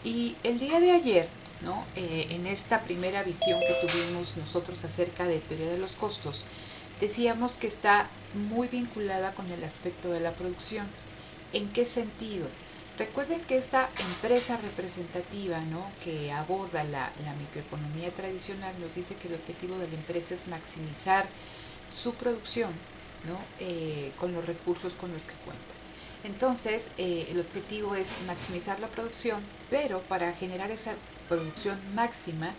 Y el día de ayer, ¿no? En esta primera visión que tuvimos nosotros acerca de teoría de los costos, decíamos que está muy vinculada con el aspecto de la producción. ¿En qué sentido? Recuerden que esta empresa representativa, ¿no?, que aborda la microeconomía tradicional, nos dice que el objetivo de la empresa es maximizar su producción, ¿no?, con los recursos con los que cuenta. Entonces, el objetivo es maximizar la producción, pero para generar esa producción máxima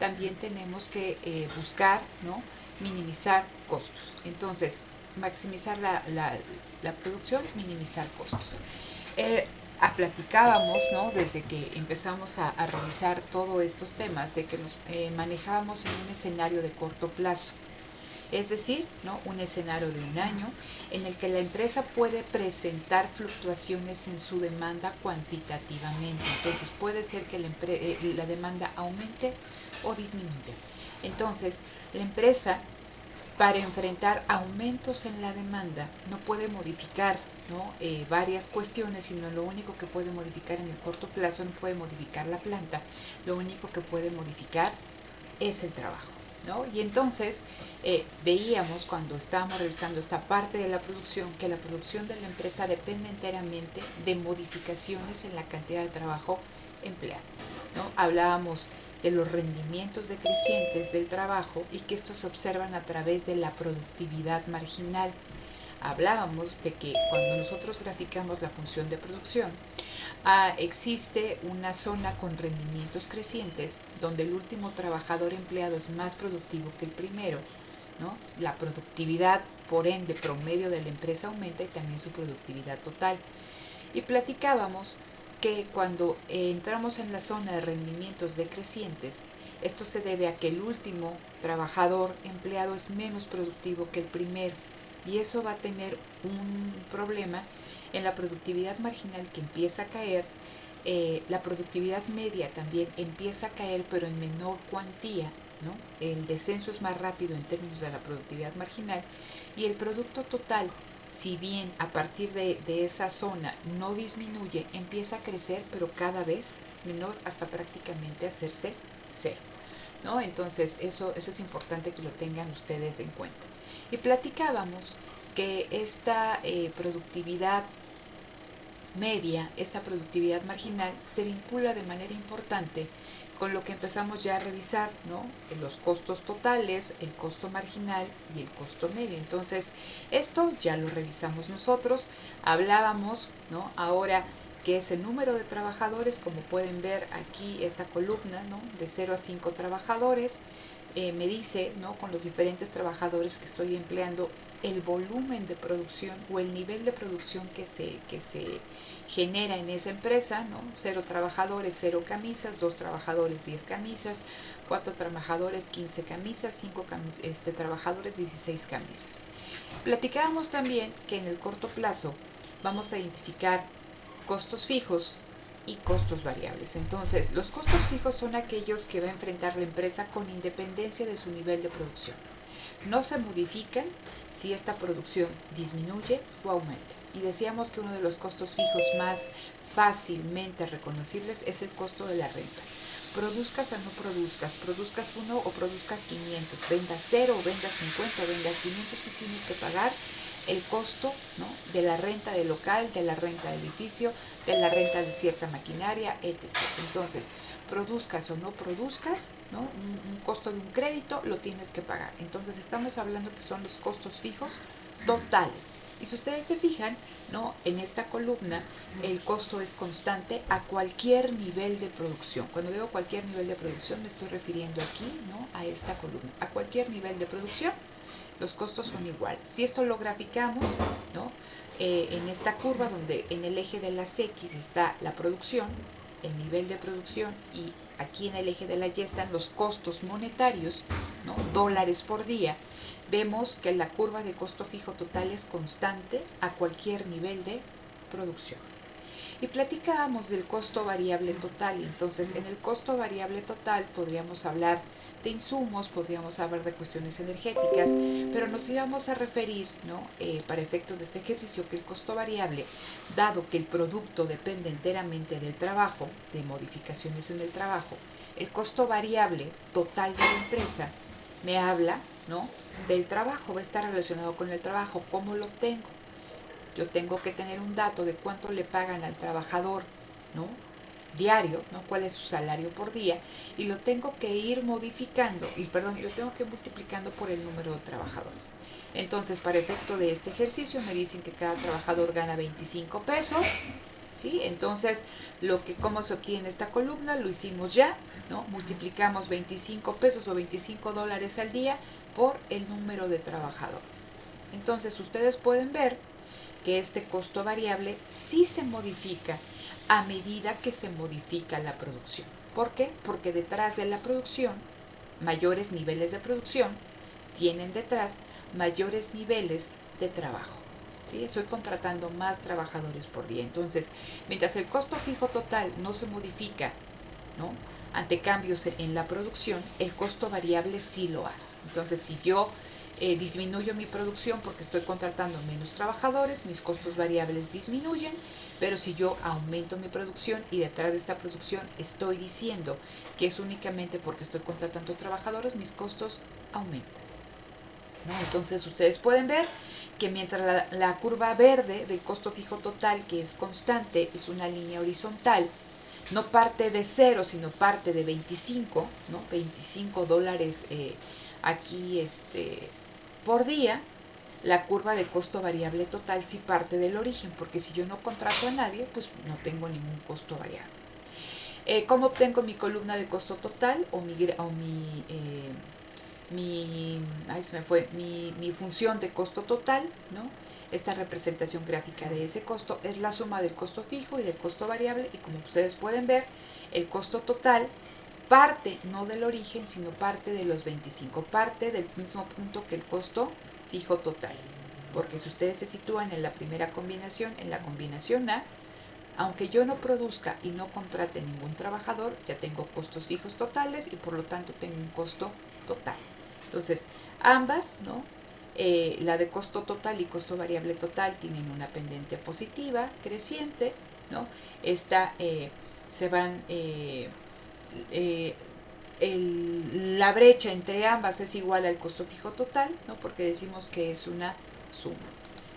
también tenemos que buscar, ¿no?, minimizar costos. Entonces, maximizar la producción, minimizar costos. Eh, Platicábamos, ¿no?, desde que empezamos a revisar todos estos temas, de que nos manejábamos en un escenario de corto plazo. Es decir, ¿no?, un escenario de un año en el que la empresa puede presentar fluctuaciones en su demanda cuantitativamente. Entonces puede ser que la demanda aumente o disminuya. Entonces, la empresa, para enfrentar aumentos en la demanda, no puede modificar, ¿no?, varias cuestiones, sino lo único que puede modificar en el corto plazo, no puede modificar la planta, lo único que puede modificar es el trabajo, ¿no? Y entonces veíamos, cuando estábamos revisando esta parte de la producción, que la producción de la empresa depende enteramente de modificaciones en la cantidad de trabajo empleado, ¿no? Hablábamos de los rendimientos decrecientes del trabajo y que estos se observan a través de la productividad marginal. Hablábamos de que cuando nosotros graficamos la función de producción, existe una zona con rendimientos crecientes donde el último trabajador empleado es más productivo que el primero, ¿no? La productividad, por ende, promedio de la empresa aumenta y también su productividad total. Y platicábamos que cuando entramos en la zona de rendimientos decrecientes, esto se debe a que el último trabajador empleado es menos productivo que el primero, y eso va a tener un problema en la productividad marginal, que empieza a caer. La productividad media también empieza a caer, pero en menor cuantía, ¿no? El descenso es más rápido en términos de la productividad marginal, y el producto total, si bien a partir de esa zona no disminuye, empieza a crecer, pero cada vez menor, hasta prácticamente hacerse cero, ¿no? Entonces eso es importante que lo tengan ustedes en cuenta. Y platicábamos que esta productividad media, esta productividad marginal, se vincula de manera importante con lo que empezamos ya a revisar, ¿no? Los costos totales, el costo marginal y el costo medio. Entonces, esto ya lo revisamos nosotros. Hablábamos, ¿no?, ahora que es el número de trabajadores, como pueden ver aquí esta columna, ¿no?, de 0 a 5 trabajadores. Me dice, ¿no?, con los diferentes trabajadores que estoy empleando, el volumen de producción o el nivel de producción que se genera en esa empresa, ¿no? 0 trabajadores, 0 camisas, 2 trabajadores, 10 camisas, 4 trabajadores, 15 camisas, 5 trabajadores, 16 camisas. Platicábamos también que en el corto plazo vamos a identificar costos fijos y costos variables. Entonces, los costos fijos son aquellos que va a enfrentar la empresa con independencia de su nivel de producción. No se modifican si esta producción disminuye o aumenta. Y decíamos que uno de los costos fijos más fácilmente reconocibles es el costo de la renta. Produzcas o no produzcas 1 o produzcas 500, vendas 0 o vendas 50 o vendas 500, tú tienes que pagar el costo, ¿no?, de la renta del local, de la renta del edificio, de la renta de cierta maquinaria, etc. Entonces, produzcas o no produzcas, ¿no?, un costo de un crédito lo tienes que pagar. Entonces, estamos hablando que son los costos fijos totales. Y si ustedes se fijan, ¿no?, en esta columna, el costo es constante a cualquier nivel de producción. Cuando digo cualquier nivel de producción, me estoy refiriendo aquí, ¿no?, a esta columna. A cualquier nivel de producción, los costos son iguales. Si esto lo graficamos, ¿no?, en esta curva donde en el eje de las X está la producción, el nivel de producción, y aquí en el eje de la Y están los costos monetarios, ¿no?, dólares por día, vemos que la curva de costo fijo total es constante a cualquier nivel de producción. y platicábamos del costo variable total. Y entonces en el costo variable total podríamos hablar de insumos, podríamos hablar de cuestiones energéticas, pero nos íbamos a referir, ¿no? Para efectos de este ejercicio, que el costo variable, dado que el producto depende enteramente del trabajo, de modificaciones en el trabajo, el costo variable total de la empresa me habla, ¿no? Del trabajo, va a estar relacionado con el trabajo. ¿Cómo lo obtengo? Yo tengo que tener un dato de cuánto le pagan al trabajador, ¿no? Diario, ¿no? Cuál es su salario por día, y lo tengo que ir modificando, y lo tengo que ir multiplicando por el número de trabajadores. Entonces, para efecto de este ejercicio, me dicen que cada trabajador gana 25 pesos, ¿sí? Entonces, ¿cómo se obtiene esta columna? Lo hicimos ya, ¿no? Multiplicamos 25 pesos o 25 dólares al día por el número de trabajadores. Entonces, ustedes pueden ver que este costo variable sí se modifica a medida que se modifica la producción. ¿Por qué? Porque detrás de la producción, mayores niveles de producción tienen detrás mayores niveles de trabajo. ¿Sí? Estoy contratando más trabajadores por día. Entonces, mientras el costo fijo total no se modifica, ¿no? Ante cambios en la producción, el costo variable sí lo hace. Entonces, si yo disminuyo mi producción porque estoy contratando menos trabajadores, mis costos variables disminuyen, pero si yo aumento mi producción y detrás de esta producción estoy diciendo que es únicamente porque estoy contratando trabajadores, mis costos aumentan, ¿no? Entonces ustedes pueden ver que mientras la curva verde del costo fijo total, que es constante, es una línea horizontal, no parte de 0, sino parte de 25, ¿no? 25 dólares aquí por día. La curva de costo variable total sí parte del origen, porque si yo no contrato a nadie, pues no tengo ningún costo variable. ¿Cómo obtengo mi columna de costo total o mi función de costo total, ¿no? Esta representación gráfica de ese costo es la suma del costo fijo y del costo variable, y como ustedes pueden ver, el costo total parte no del origen, sino parte de los 25, parte del mismo punto que el costo fijo total. Porque si ustedes se sitúan en la primera combinación, en la combinación A, aunque yo no produzca y no contrate ningún trabajador, ya tengo costos fijos totales y por lo tanto tengo un costo total. Entonces, ambas, ¿no? La de costo total y costo variable total tienen una pendiente positiva, creciente, ¿no? Esta se van, la brecha entre ambas es igual al costo fijo total, ¿no? Porque decimos que es una suma.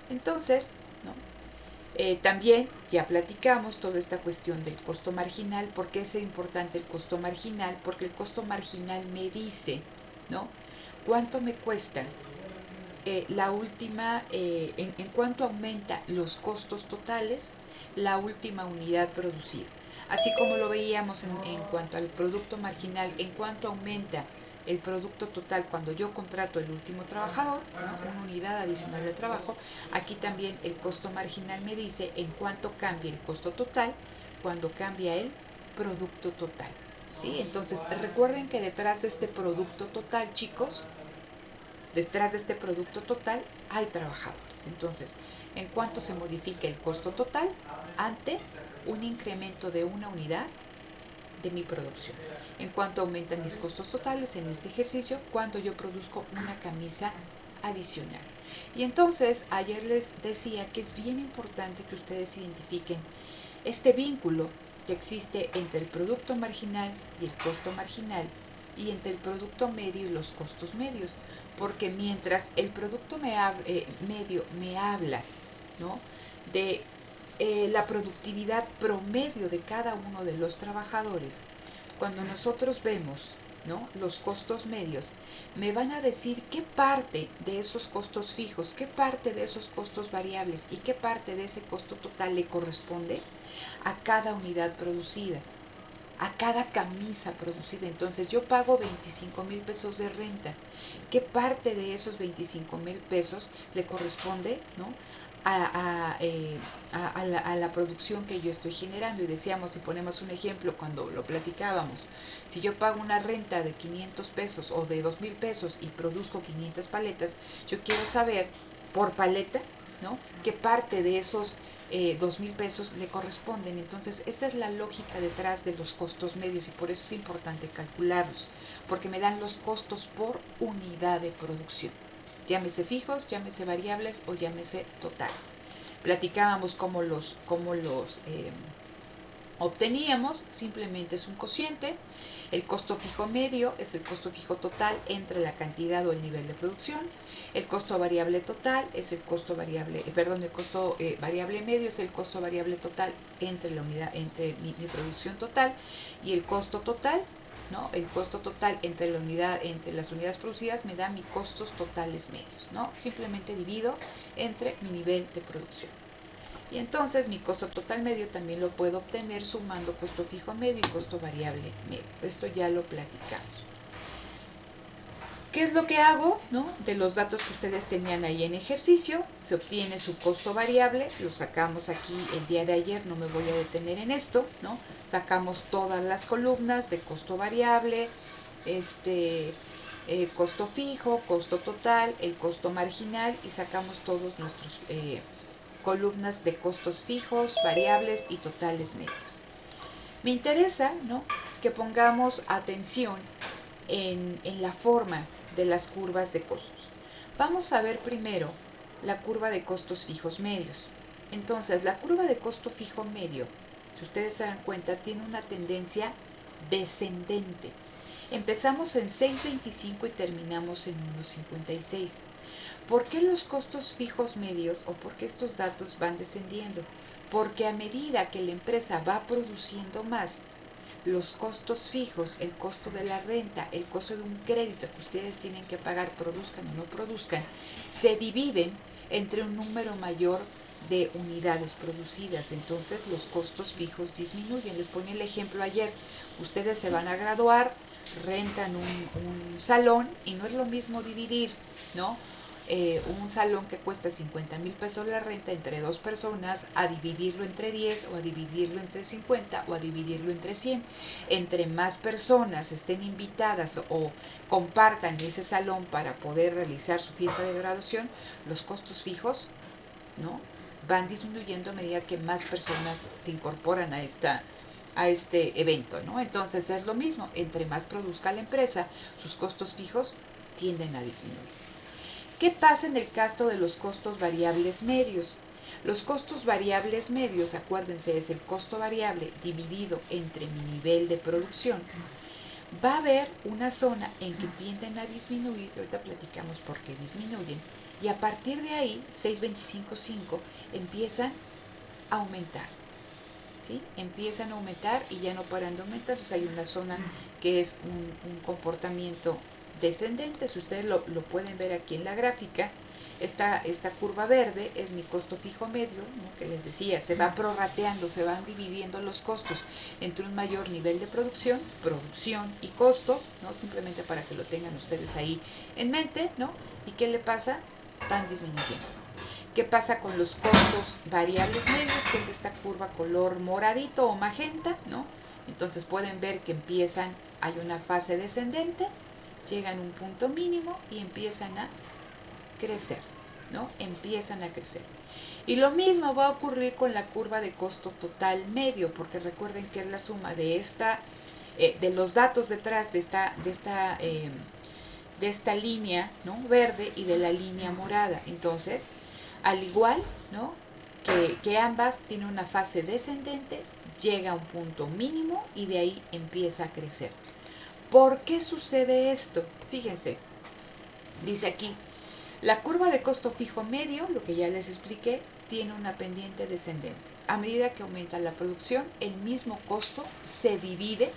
Entonces, ¿no? También ya platicamos toda esta cuestión del costo marginal. ¿Por qué es importante el costo marginal? Porque el costo marginal me dice, ¿no? ¿Cuánto me cuesta en cuánto aumenta los costos totales la última unidad producida? Así como lo veíamos en cuanto al producto marginal, en cuánto aumenta el producto total cuando yo contrato el último trabajador, ¿no? Una unidad adicional de trabajo. Aquí también el costo marginal me dice en cuánto cambia el costo total cuando cambia el producto total. ¿Sí? Entonces recuerden que detrás de este producto total, chicos, detrás de este producto total hay trabajadores. Entonces, ¿en cuánto se modifica el costo total ante un incremento de una unidad de mi producción? ¿En cuánto aumentan mis costos totales en este ejercicio cuando yo produzco una camisa adicional? Y entonces, ayer les decía que es bien importante que ustedes identifiquen este vínculo que existe entre el producto marginal y el costo marginal, y entre el producto medio y los costos medios, porque mientras el producto medio me habla, ¿no? de la productividad promedio de cada uno de los trabajadores, cuando nosotros vemos, ¿no? los costos medios, me van a decir qué parte de esos costos fijos, qué parte de esos costos variables y qué parte de ese costo total le corresponde a cada unidad producida, a cada camisa producida. Entonces yo pago 25,000 pesos de renta. ¿Qué parte de esos 25,000 pesos le corresponde, ¿no? a la producción que yo estoy generando? Y decíamos, si ponemos un ejemplo, cuando lo platicábamos, si yo pago una renta de 500 pesos o de 2,000 pesos y produzco 500 paletas, yo quiero saber por paleta, ¿no? qué parte de esos 2,000 pesos le corresponden. Entonces, esta es la lógica detrás de los costos medios y por eso es importante calcularlos, porque me dan los costos por unidad de producción. Llámese fijos, llámese variables o llámese totales. Platicábamos cómo los obteníamos, simplemente es un cociente. El costo fijo medio es el costo fijo total entre la cantidad o el nivel de producción. El costo variable total es el costo variable, el costo variable medio es el costo variable total entre la unidad, entre mi producción total, y el costo total, ¿no? El costo total entre la unidad, entre las unidades producidas me da mis costos totales medios, ¿no? Simplemente divido entre mi nivel de producción. Y entonces mi costo total medio también lo puedo obtener sumando costo fijo medio y costo variable medio. Esto ya lo platicamos. ¿Qué es lo que hago? ¿No? De los datos que ustedes tenían ahí en ejercicio, se obtiene su costo variable, lo sacamos aquí el día de ayer, no me voy a detener en esto, ¿no? Sacamos todas las columnas de costo variable, costo fijo, costo total, el costo marginal y sacamos todos nuestros columnas de costos fijos, variables y totales medios. Me interesa, ¿no?, que pongamos atención en la forma de las curvas de costos. Vamos a ver primero la curva de costos fijos medios. Entonces, la curva de costo fijo medio, si ustedes se dan cuenta, tiene una tendencia descendente. Empezamos en 6.25 y terminamos en 1.56. ¿Por qué los costos fijos medios o por qué estos datos van descendiendo? Porque a medida que la empresa va produciendo más, los costos fijos, el costo de la renta, el costo de un crédito que ustedes tienen que pagar, produzcan o no produzcan, se dividen entre un número mayor de unidades producidas. Entonces los costos fijos disminuyen. Les ponía el ejemplo ayer. Ustedes se van a graduar, rentan un salón y no es lo mismo dividir, ¿no?, un salón que cuesta 50,000 pesos la renta entre 2 personas, a dividirlo entre 10 o a dividirlo entre 50 o a dividirlo entre 100. Entre más personas estén invitadas o compartan ese salón para poder realizar su fiesta de graduación, los costos fijos, ¿no?, van disminuyendo a medida que más personas se incorporan a este evento, ¿no? Entonces es lo mismo, entre más produzca la empresa, sus costos fijos tienden a disminuir. ¿Qué pasa en el caso de los costos variables medios? Los costos variables medios, acuérdense, es el costo variable dividido entre mi nivel de producción. Va a haber una zona en que tienden a disminuir, ahorita platicamos por qué disminuyen, y a partir de ahí, 6.25.5, empiezan a aumentar. ¿Sí? Empiezan a aumentar y ya no paran de aumentar. Entonces hay una zona que es un comportamiento descendente. Si ustedes lo pueden ver aquí en la gráfica, esta curva verde es mi costo fijo medio, ¿no?, que les decía, se va prorrateando, se van dividiendo los costos entre un mayor nivel de producción y costos, ¿no?, simplemente para que lo tengan ustedes ahí en mente, ¿no? ¿Y qué le pasa? Van disminuyendo. ¿Qué pasa con los costos variables medios? Que es esta curva color moradito o magenta, ¿no? Entonces pueden ver que hay una fase descendente, llegan a un punto mínimo y empiezan a crecer, ¿no? Empiezan a crecer. Y lo mismo va a ocurrir con la curva de costo total medio, porque recuerden que es la suma de de los datos detrás de esta línea, ¿no?, verde y de la línea morada. Entonces, al igual, ¿no?, que ambas tienen una fase descendente, llega a un punto mínimo y de ahí empieza a crecer. ¿Por qué sucede esto? Fíjense, dice aquí, la curva de costo fijo medio, lo que ya les expliqué, tiene una pendiente descendente. A medida que aumenta la producción, el mismo costo se divide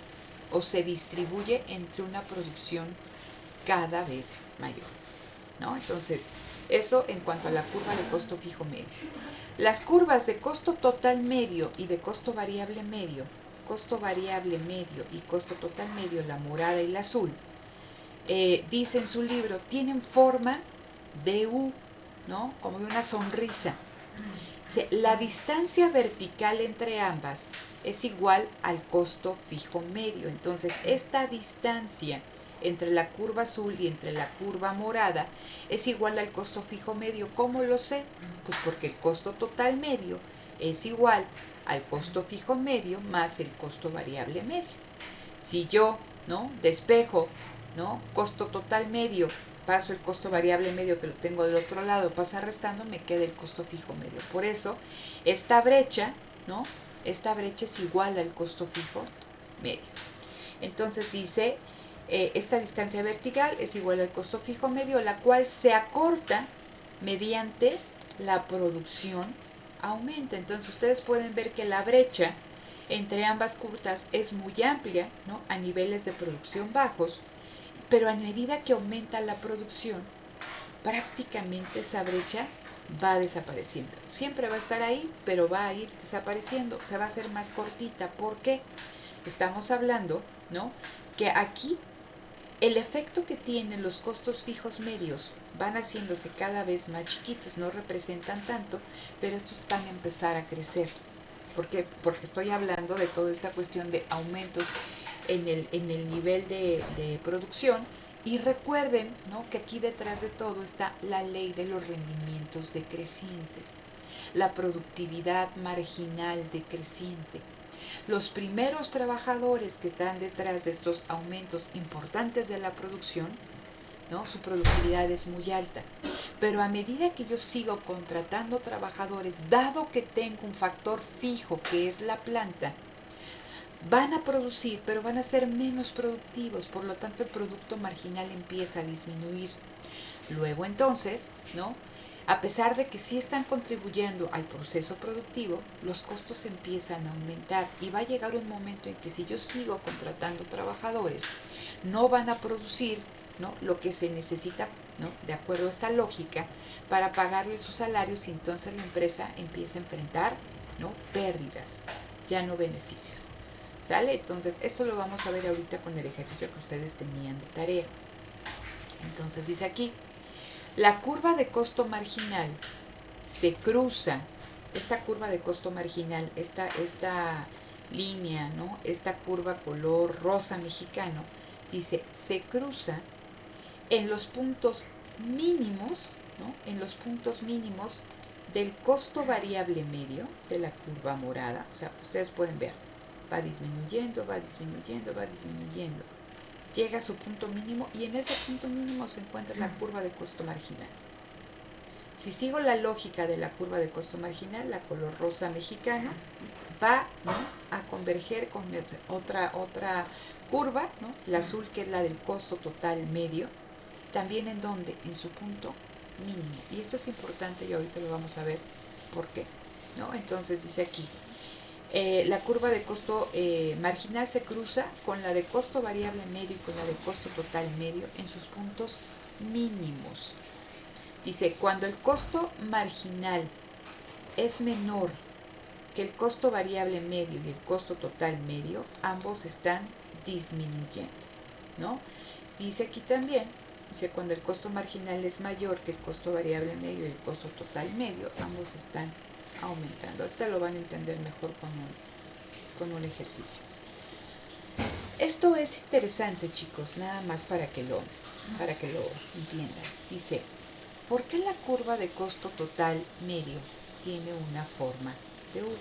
o se distribuye entre una producción cada vez mayor, ¿no? Entonces, eso en cuanto a la curva de costo fijo medio. Las curvas de costo total medio y de costo variable medio y costo total medio, la morada y la azul, dice en su libro, tienen forma de U, ¿no?, como de una sonrisa. La distancia vertical entre ambas es igual al costo fijo medio. Entonces, esta distancia entre la curva azul y entre la curva morada es igual al costo fijo medio. ¿Cómo lo sé? Pues porque el costo total medio es igual al costo fijo medio más el costo variable medio. Si yo, ¿no?, despejo, ¿no?, costo total medio, paso el costo variable medio que lo tengo del otro lado, pasa restando, me queda el costo fijo medio. Por eso, esta brecha, ¿no?, esta brecha es igual al costo fijo medio. Entonces dice, esta distancia vertical es igual al costo fijo medio, la cual se acorta mediante la producción aumenta. Entonces ustedes pueden ver que la brecha entre ambas curvas es muy amplia, ¿no?, a niveles de producción bajos, pero a medida que aumenta la producción, prácticamente esa brecha va desapareciendo. Siempre va a estar ahí, pero va a ir desapareciendo, se va a hacer más cortita. ¿Por qué? Estamos hablando, ¿no?, que aquí el efecto que tienen los costos fijos medios van haciéndose cada vez más chiquitos, no representan tanto, pero estos van a empezar a crecer. ¿Por qué? Porque estoy hablando de toda esta cuestión de aumentos en el nivel de producción. Y recuerden, ¿no?, que aquí detrás de todo está la ley de los rendimientos decrecientes, la productividad marginal decreciente. Los primeros trabajadores que están detrás de estos aumentos importantes de la producción, ¿no?, su productividad es muy alta. Pero a medida que yo sigo contratando trabajadores, dado que tengo un factor fijo que es la planta, van a producir, pero van a ser menos productivos, por lo tanto el producto marginal empieza a disminuir. Luego entonces, ¿no?, a pesar de que sí están contribuyendo al proceso productivo, los costos empiezan a aumentar y va a llegar un momento en que si yo sigo contratando trabajadores, no van a producir, ¿no?, lo que se necesita, ¿no?, de acuerdo a esta lógica, para pagarles sus salarios, y entonces la empresa empieza a enfrentar, ¿no?, pérdidas, ya no beneficios. ¿Sale? Entonces, esto lo vamos a ver ahorita con el ejercicio que ustedes tenían de tarea. Entonces dice aquí, la curva de costo marginal se cruza, esta curva de costo marginal, esta línea, ¿no?, esta curva color rosa mexicano, dice, se cruza en los puntos mínimos, ¿no?, en los puntos mínimos del costo variable medio de la curva morada. O sea, ustedes pueden ver, va disminuyendo, va disminuyendo, va disminuyendo. Llega a su punto mínimo y en ese punto mínimo se encuentra la curva de costo marginal. Si sigo la lógica de la curva de costo marginal, la color rosa mexicano va, ¿no?, a converger con otra curva, ¿no?, la azul, que es la del costo total medio, también en donde, en su punto mínimo. Y esto es importante y ahorita lo vamos a ver por qué, ¿no? Entonces dice aquí, la curva de costo marginal se cruza con la de costo variable medio y con la de costo total medio en sus puntos mínimos. Dice, cuando el costo marginal es menor que el costo variable medio y el costo total medio, ambos están disminuyendo, ¿no? Dice aquí también, dice, cuando el costo marginal es mayor que el costo variable medio y el costo total medio, ambos están aumentando. Ahorita lo van a entender mejor con un ejercicio. Esto es interesante, chicos, nada más para que lo entiendan. Dice, ¿por qué la curva de costo total medio tiene una forma de U?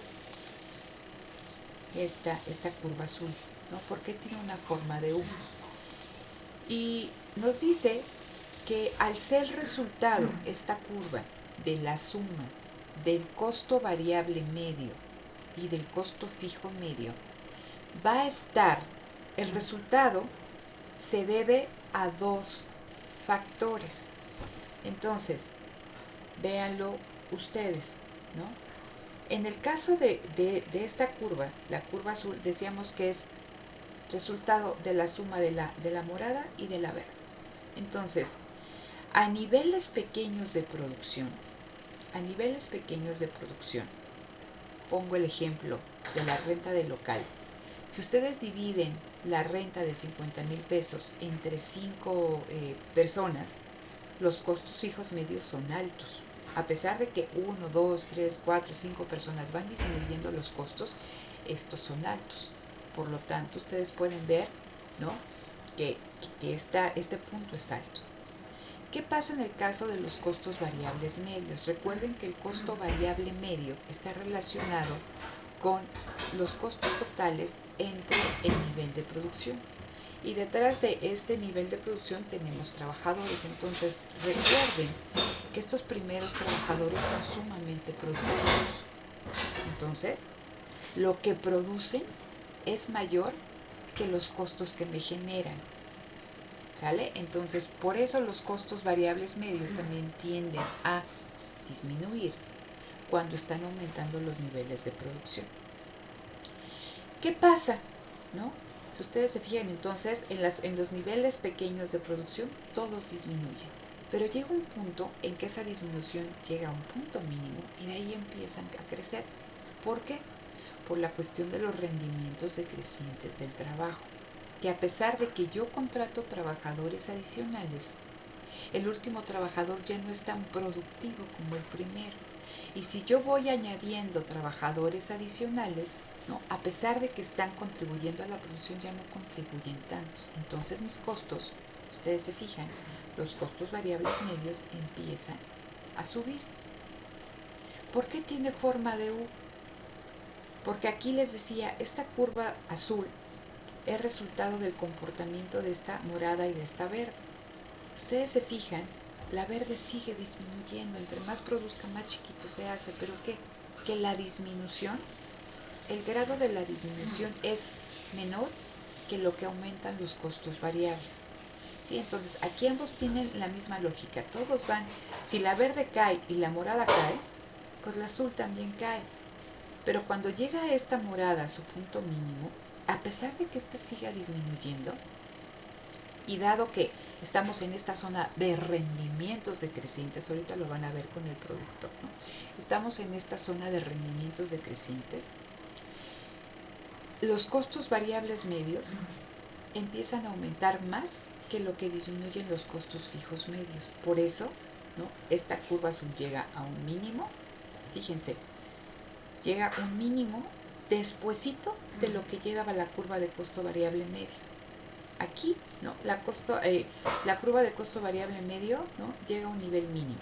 Esta curva azul, ¿no? ¿Por qué tiene una forma de U? Y nos dice que al ser resultado esta curva de la suma del costo variable medio y del costo fijo medio, va a estar, el resultado se debe a dos factores. Entonces, véanlo ustedes, ¿no? En el caso de esta curva, la curva azul, decíamos que es resultado de la suma de la morada y de la verde. Entonces, a niveles pequeños de producción, pongo el ejemplo de la renta del local. Si ustedes dividen la renta de 50,000 pesos entre 5 personas, los costos fijos medios son altos. A pesar de que 1, 2, 3, 4, 5 personas van disminuyendo los costos, estos son altos. Por lo tanto, ustedes pueden ver, ¿no?, que este punto es alto. ¿Qué pasa en el caso de los costos variables medios? Recuerden que el costo variable medio está relacionado con los costos totales entre el nivel de producción. Y detrás de este nivel de producción tenemos trabajadores. Entonces, recuerden que estos primeros trabajadores son sumamente productivos. Entonces, lo que producen es mayor que los costos que me generan. ¿Sale? Entonces, por eso los costos variables medios también tienden a disminuir cuando están aumentando los niveles de producción. ¿Qué pasa? ¿No? Si ustedes se fijan, entonces, en los niveles pequeños de producción, todos disminuyen. Pero llega un punto en que esa disminución llega a un punto mínimo y de ahí empiezan a crecer. ¿Por qué? Por la cuestión de los rendimientos decrecientes del trabajo. Que a pesar de que yo contrato trabajadores adicionales, el último trabajador ya no es tan productivo como el primero. Y si yo voy añadiendo trabajadores adicionales, ¿no? A pesar de que están contribuyendo a la producción, ya no contribuyen tantos. Entonces mis costos, ustedes se fijan, los costos variables medios empiezan a subir. ¿Por qué tiene forma de U? Porque aquí les decía, esta curva azul es resultado del comportamiento de esta morada y de esta verde. Ustedes se fijan, la verde sigue disminuyendo, entre más produzca más chiquito se hace, pero ¿qué? Que la disminución, el grado de la disminución es menor que lo que aumentan los costos variables. ¿Sí? Entonces aquí ambos tienen la misma lógica, todos van, si la verde cae y la morada cae, pues la azul también cae. Pero cuando llega esta morada a su punto mínimo, a pesar de que ésta siga disminuyendo, y dado que estamos en esta zona de rendimientos decrecientes, ahorita lo van a ver con el producto, ¿no? Estamos en esta zona de rendimientos decrecientes, los costos variables medios empiezan a aumentar más que lo que disminuyen los costos fijos medios. Por eso, ¿no? Esta curva azul llega a un mínimo, fíjense, llega a un mínimo despuesito de lo que llegaba la curva de costo variable medio. Aquí, ¿no? La curva de costo variable medio, ¿no? Llega a un nivel mínimo,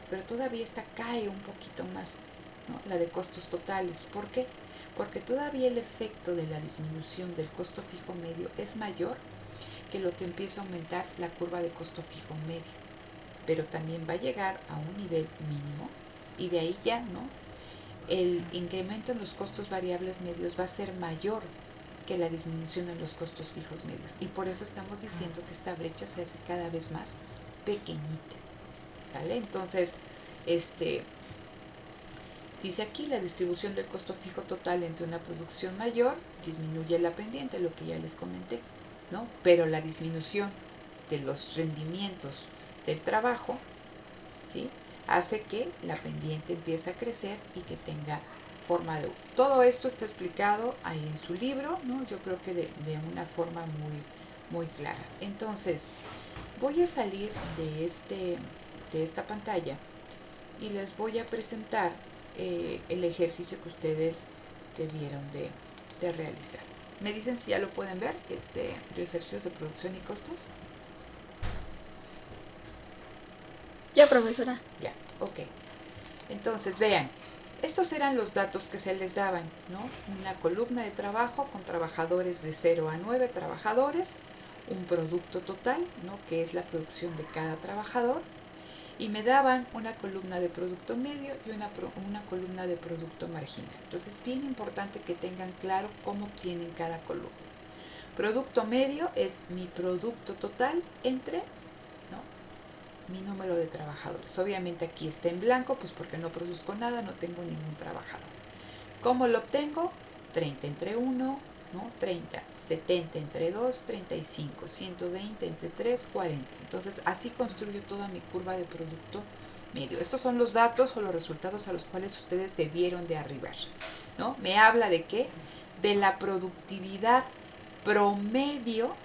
pero todavía esta cae un poquito más, ¿no? La de costos totales. ¿Por qué? Porque todavía el efecto de la disminución del costo fijo medio es mayor que lo que empieza a aumentar la curva de costo fijo medio, pero también va a llegar a un nivel mínimo y de ahí ya, ¿no? El incremento en los costos variables medios va a ser mayor que la disminución en los costos fijos medios. Y por eso estamos diciendo que esta brecha se hace cada vez más pequeñita. ¿Sale? Entonces, dice aquí, la distribución del costo fijo total entre una producción mayor disminuye la pendiente, lo que ya les comenté, ¿no? Pero la disminución de los rendimientos del trabajo, ¿sí? Hace que la pendiente empiece a crecer y que tenga forma de U. Todo esto está explicado ahí en su libro, ¿no? Yo creo que de una forma muy clara. Entonces, voy a salir de esta pantalla y les voy a presentar el ejercicio que ustedes debieron de realizar. ¿Me dicen si ya lo pueden ver, de ejercicios de producción y costos? Ya, profesora. Ya, ok. Entonces, vean, estos eran los datos que se les daban, ¿no? Una columna de trabajo con trabajadores de 0 a 9 trabajadores, un producto total, ¿no? Que es la producción de cada trabajador, y me daban una columna de producto medio y una columna de producto marginal. Entonces es bien importante que tengan claro cómo obtienen cada columna. Producto medio es mi producto total entre, ¿no? Mi número de trabajadores. Obviamente aquí está en blanco, pues porque no produzco nada, no tengo ningún trabajador. ¿Cómo lo obtengo? 30 entre 1, ¿no? 30, 70 entre 2, 35, 120 entre 3, 40. Entonces así construyo toda mi curva de producto medio. Estos son los datos o los resultados a los cuales ustedes debieron de arribar, ¿no? Me habla de qué? De la productividad promedio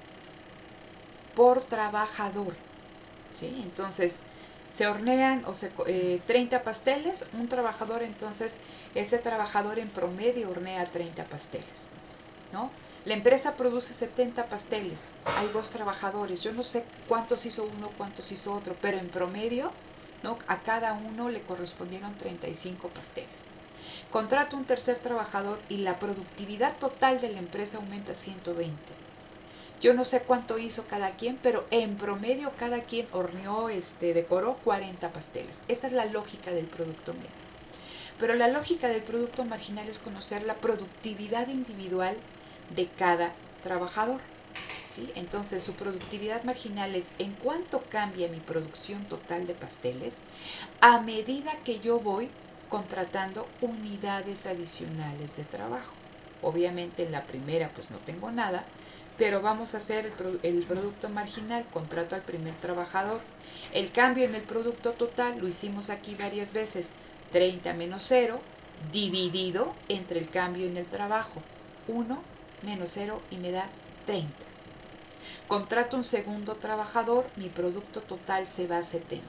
por trabajador, ¿sí? Entonces se hornean 30 pasteles, un trabajador, entonces ese trabajador en promedio hornea 30 pasteles, ¿no? La empresa produce 70 pasteles, hay 2 trabajadores, yo no sé cuántos hizo uno, cuántos hizo otro, pero en promedio, ¿no?, a cada uno le correspondieron 35 pasteles. Contrato un tercer trabajador y la productividad total de la empresa aumenta a 120. Yo no sé cuánto hizo cada quien, pero en promedio cada quien horneó, decoró 40 pasteles. Esa es la lógica del producto medio. Pero la lógica del producto marginal es conocer la productividad individual de cada trabajador, ¿sí? Entonces su productividad marginal es en cuánto cambia mi producción total de pasteles a medida que yo voy contratando unidades adicionales de trabajo. Obviamente en la primera pues no tengo nada, pero vamos a hacer el producto marginal, contrato al primer trabajador. El cambio en el producto total lo hicimos aquí varias veces, 30 menos 0 dividido entre el cambio en el trabajo, 1 menos 0 y me da 30. Contrato un segundo trabajador, mi producto total se va a 70.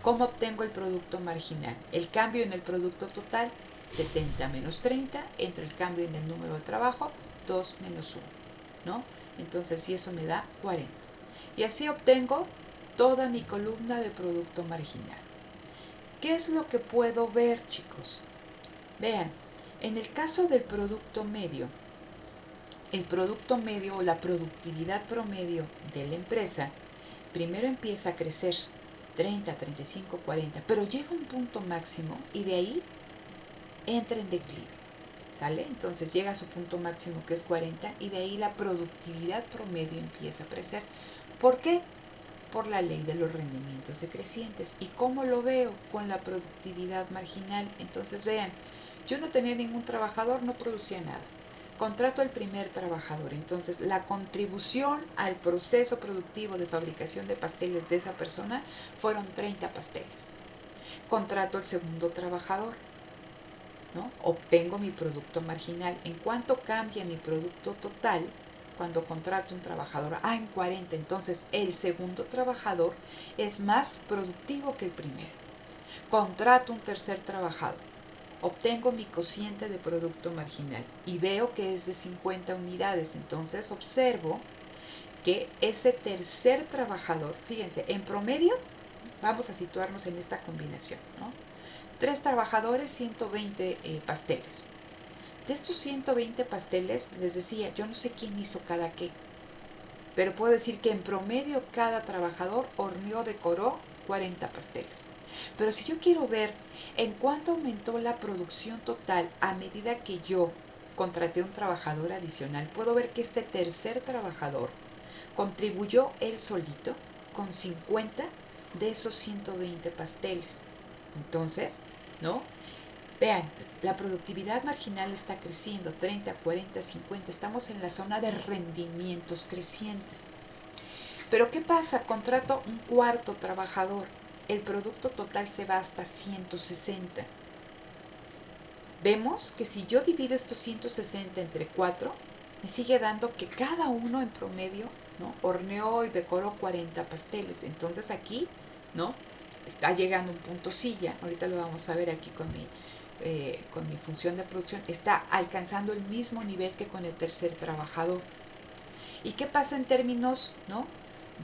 ¿Cómo obtengo el producto marginal? El cambio en el producto total, 70 menos 30, entre el cambio en el número de trabajo, 2 menos 1, ¿no? Entonces, si eso me da 40. Y así obtengo toda mi columna de producto marginal. ¿Qué es lo que puedo ver, chicos? Vean, en el caso del producto medio, el producto medio o la productividad promedio de la empresa primero empieza a crecer 30, 35, 40, pero llega a un punto máximo y de ahí entra en declive, ¿sale? Entonces llega a su punto máximo que es 40 y de ahí la productividad promedio empieza a crecer. ¿Por qué? Por la ley de los rendimientos decrecientes. ¿Y cómo lo veo? Con la productividad marginal. Entonces vean, yo no tenía ningún trabajador, no producía nada. Contrato al primer trabajador, entonces la contribución al proceso productivo de fabricación de pasteles de esa persona fueron 30 pasteles. Contrato al segundo trabajador, ¿no? Obtengo mi producto marginal. ¿En cuánto cambia mi producto total cuando contrato un trabajador? En 40. Entonces el segundo trabajador es más productivo que el primero. Contrato un tercer trabajador. Obtengo mi cociente de producto marginal y veo que es de 50 unidades. Entonces observo que ese tercer trabajador, fíjense, en promedio, vamos a situarnos en esta combinación, ¿no? 3 trabajadores, 120 pasteles. De estos 120 pasteles, les decía, yo no sé quién hizo cada qué, pero puedo decir que en promedio cada trabajador horneó, decoró 40 pasteles. Pero si yo quiero ver en cuánto aumentó la producción total a medida que yo contraté un trabajador adicional, puedo ver que este tercer trabajador contribuyó él solito con 50 de esos 120 pasteles. Entonces, ¿no? Vean, la productividad marginal está creciendo, 30, 40, 50, estamos en la zona de rendimientos crecientes. Pero ¿qué pasa? Contrato un cuarto trabajador, el producto total se va hasta 160. Vemos que si yo divido estos 160 entre 4, me sigue dando que cada uno en promedio, ¿no?, horneó y decoró 40 pasteles. Entonces aquí, ¿no?, está llegando un punto silla, ahorita lo vamos a ver aquí con mi función de producción, está alcanzando el mismo nivel que con el tercer trabajador. ¿Y qué pasa en términos, ¿no?,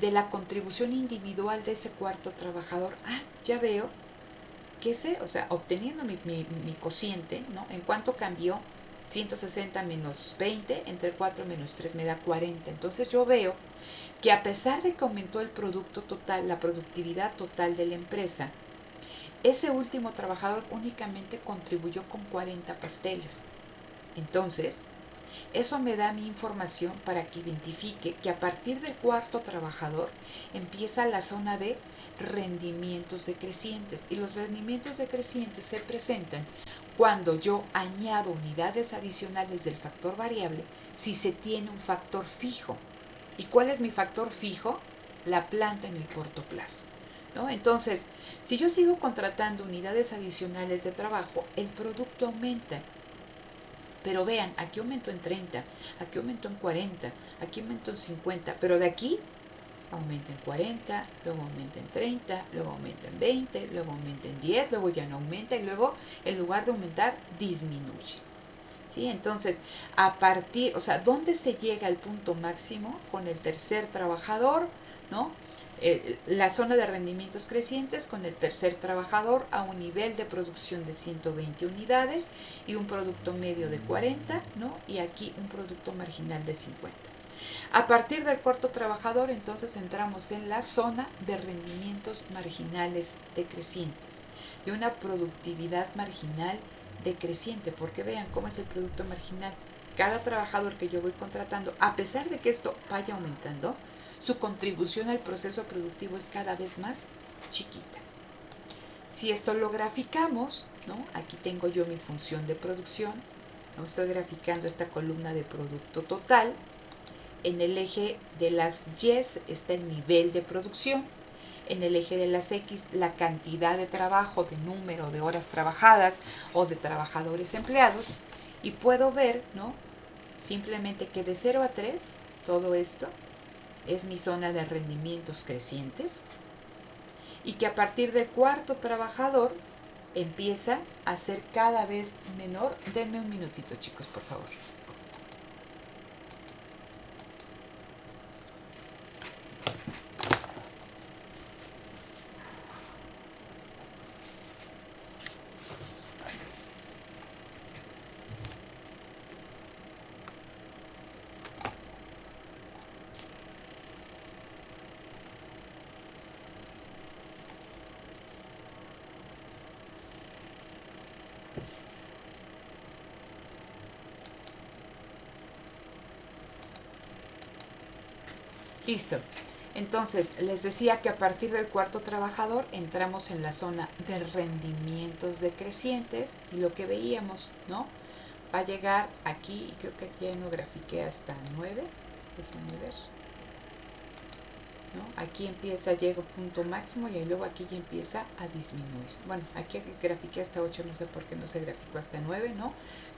de la contribución individual de ese cuarto trabajador? Ya veo que obteniendo mi cociente, ¿no?, en cuánto cambió, 160 menos 20, entre 4 menos 3 me da 40. Entonces yo veo que a pesar de que aumentó el producto total, la productividad total de la empresa, ese último trabajador únicamente contribuyó con 40 pasteles. Entonces, eso me da mi información para que identifique que a partir del cuarto trabajador empieza la zona de rendimientos decrecientes. Y los rendimientos decrecientes se presentan cuando yo añado unidades adicionales del factor variable si se tiene un factor fijo. ¿Y cuál es mi factor fijo? La planta en el corto plazo, ¿no? Entonces, si yo sigo contratando unidades adicionales de trabajo, el producto aumenta. Pero vean, aquí aumentó en 30, aquí aumentó en 40, aquí aumentó en 50, pero de aquí aumenta en 40, luego aumenta en 30, luego aumenta en 20, luego aumenta en 10, luego ya no aumenta y luego en lugar de aumentar disminuye. ¿Sí? Entonces, a partir, o sea, ¿dónde se llega al punto máximo? Con el tercer trabajador, ¿no? La zona de rendimientos crecientes con el tercer trabajador a un nivel de producción de 120 unidades y un producto medio de 40, ¿no? Y aquí un producto marginal de 50. A partir del cuarto trabajador, entonces entramos en la zona de rendimientos marginales decrecientes, de una productividad marginal decreciente, porque vean cómo es el producto marginal. Cada trabajador que yo voy contratando, a pesar de que esto vaya aumentando, su contribución al proceso productivo es cada vez más chiquita. Si esto lo graficamos, ¿no? Aquí tengo yo mi función de producción, ¿no? Estoy graficando esta columna de producto total. En el eje de las Y está el nivel de producción, en el eje de las X la cantidad de trabajo, de número de horas trabajadas o de trabajadores empleados, y puedo ver, ¿no? Simplemente que de 0 a 3 todo esto es mi zona de rendimientos crecientes, y que a partir del cuarto trabajador empieza a ser cada vez menor. Denme un minutito, chicos, por favor. Listo. Entonces, les decía que a partir del cuarto trabajador entramos en la zona de rendimientos decrecientes, y lo que veíamos, ¿no? Va a llegar aquí, y creo que aquí ya no grafiqué hasta 9, déjenme ver, ¿no? Aquí empieza, llega un punto máximo y luego aquí ya empieza a disminuir. Bueno, aquí grafiqué hasta 8, no sé por qué no se graficó hasta 9, ¿no?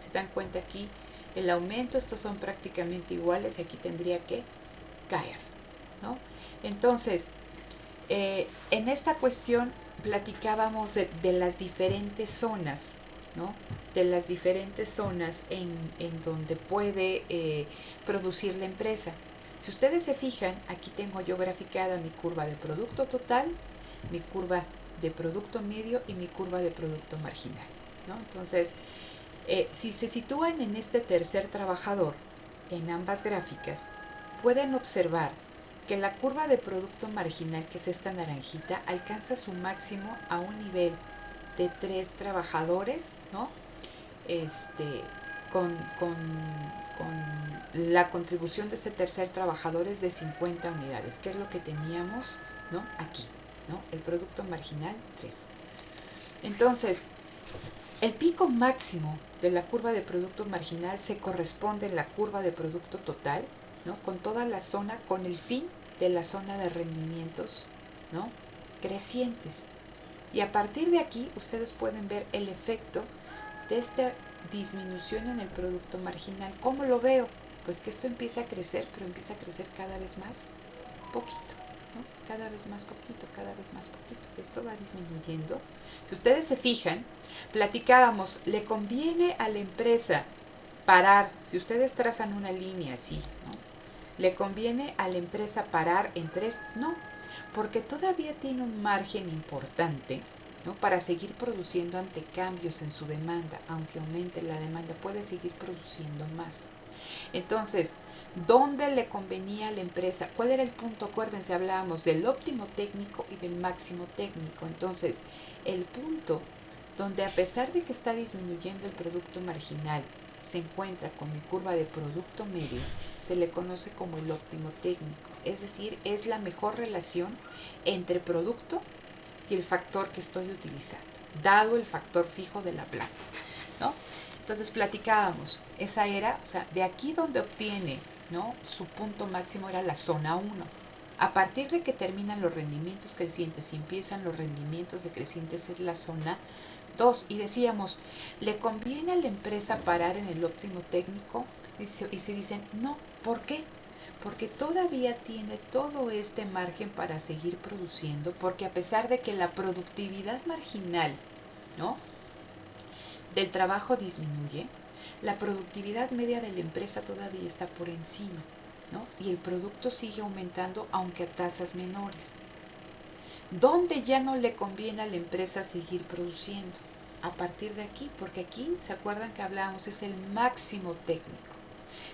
Se dan cuenta aquí el aumento, estos son prácticamente iguales y aquí tendría que caer, ¿no? Entonces, en esta cuestión platicábamos de las diferentes zonas, ¿no? De las diferentes zonas en donde puede producir la empresa. Si ustedes se fijan, aquí tengo yo graficada mi curva de producto total, mi curva de producto medio y mi curva de producto marginal, ¿no? Entonces, si se sitúan en este tercer trabajador, en ambas gráficas, pueden observar que la curva de producto marginal, que es esta naranjita, alcanza su máximo a un nivel de 3 trabajadores, ¿no? Con, con, con la contribución de ese tercer trabajador es de 50 unidades, que es lo que teníamos, ¿no? Aquí, ¿no? El producto marginal 3. Entonces, el pico máximo de la curva de producto marginal se corresponde en la curva de producto total, ¿no? Con toda la zona, con el fin de la zona de rendimientos, ¿no? Crecientes. Y a partir de aquí ustedes pueden ver el efecto de esta disminución en el producto marginal. ¿Cómo lo veo? Pues que esto empieza a crecer, pero empieza a crecer cada vez más poquito, ¿no? Cada vez más poquito, cada vez más poquito. Esto va disminuyendo. Si ustedes se fijan, platicábamos, le conviene a la empresa parar, si ustedes trazan una línea así, ¿no? ¿Le conviene a la empresa parar en 3? No, porque todavía tiene un margen importante, ¿no? Para seguir produciendo ante cambios en su demanda. Aunque aumente la demanda, puede seguir produciendo más. Entonces, ¿dónde le convenía a la empresa? ¿Cuál era el punto? Acuérdense, hablábamos del óptimo técnico y del máximo técnico. Entonces, el punto donde, a pesar de que está disminuyendo el producto marginal, se encuentra con mi curva de producto medio, se le conoce como el óptimo técnico. Es decir, es la mejor relación entre producto y el factor que estoy utilizando, dado el factor fijo de la planta, ¿no? Entonces platicábamos, esa era, o sea, de aquí donde obtiene, ¿no? Su punto máximo era la zona 1. A partir de que terminan los rendimientos crecientes y empiezan los rendimientos decrecientes es la zona 2. Y decíamos, ¿le conviene a la empresa parar en el óptimo técnico? Y se dicen, no, ¿por qué? Porque todavía tiene todo este margen para seguir produciendo, porque a pesar de que la productividad marginal, ¿no? del trabajo disminuye, la productividad media de la empresa todavía está por encima, ¿no? Y el producto sigue aumentando aunque a tasas menores. ¿Dónde ya no le conviene a la empresa seguir produciendo? A partir de aquí, porque aquí, ¿se acuerdan que hablábamos? Es el máximo técnico.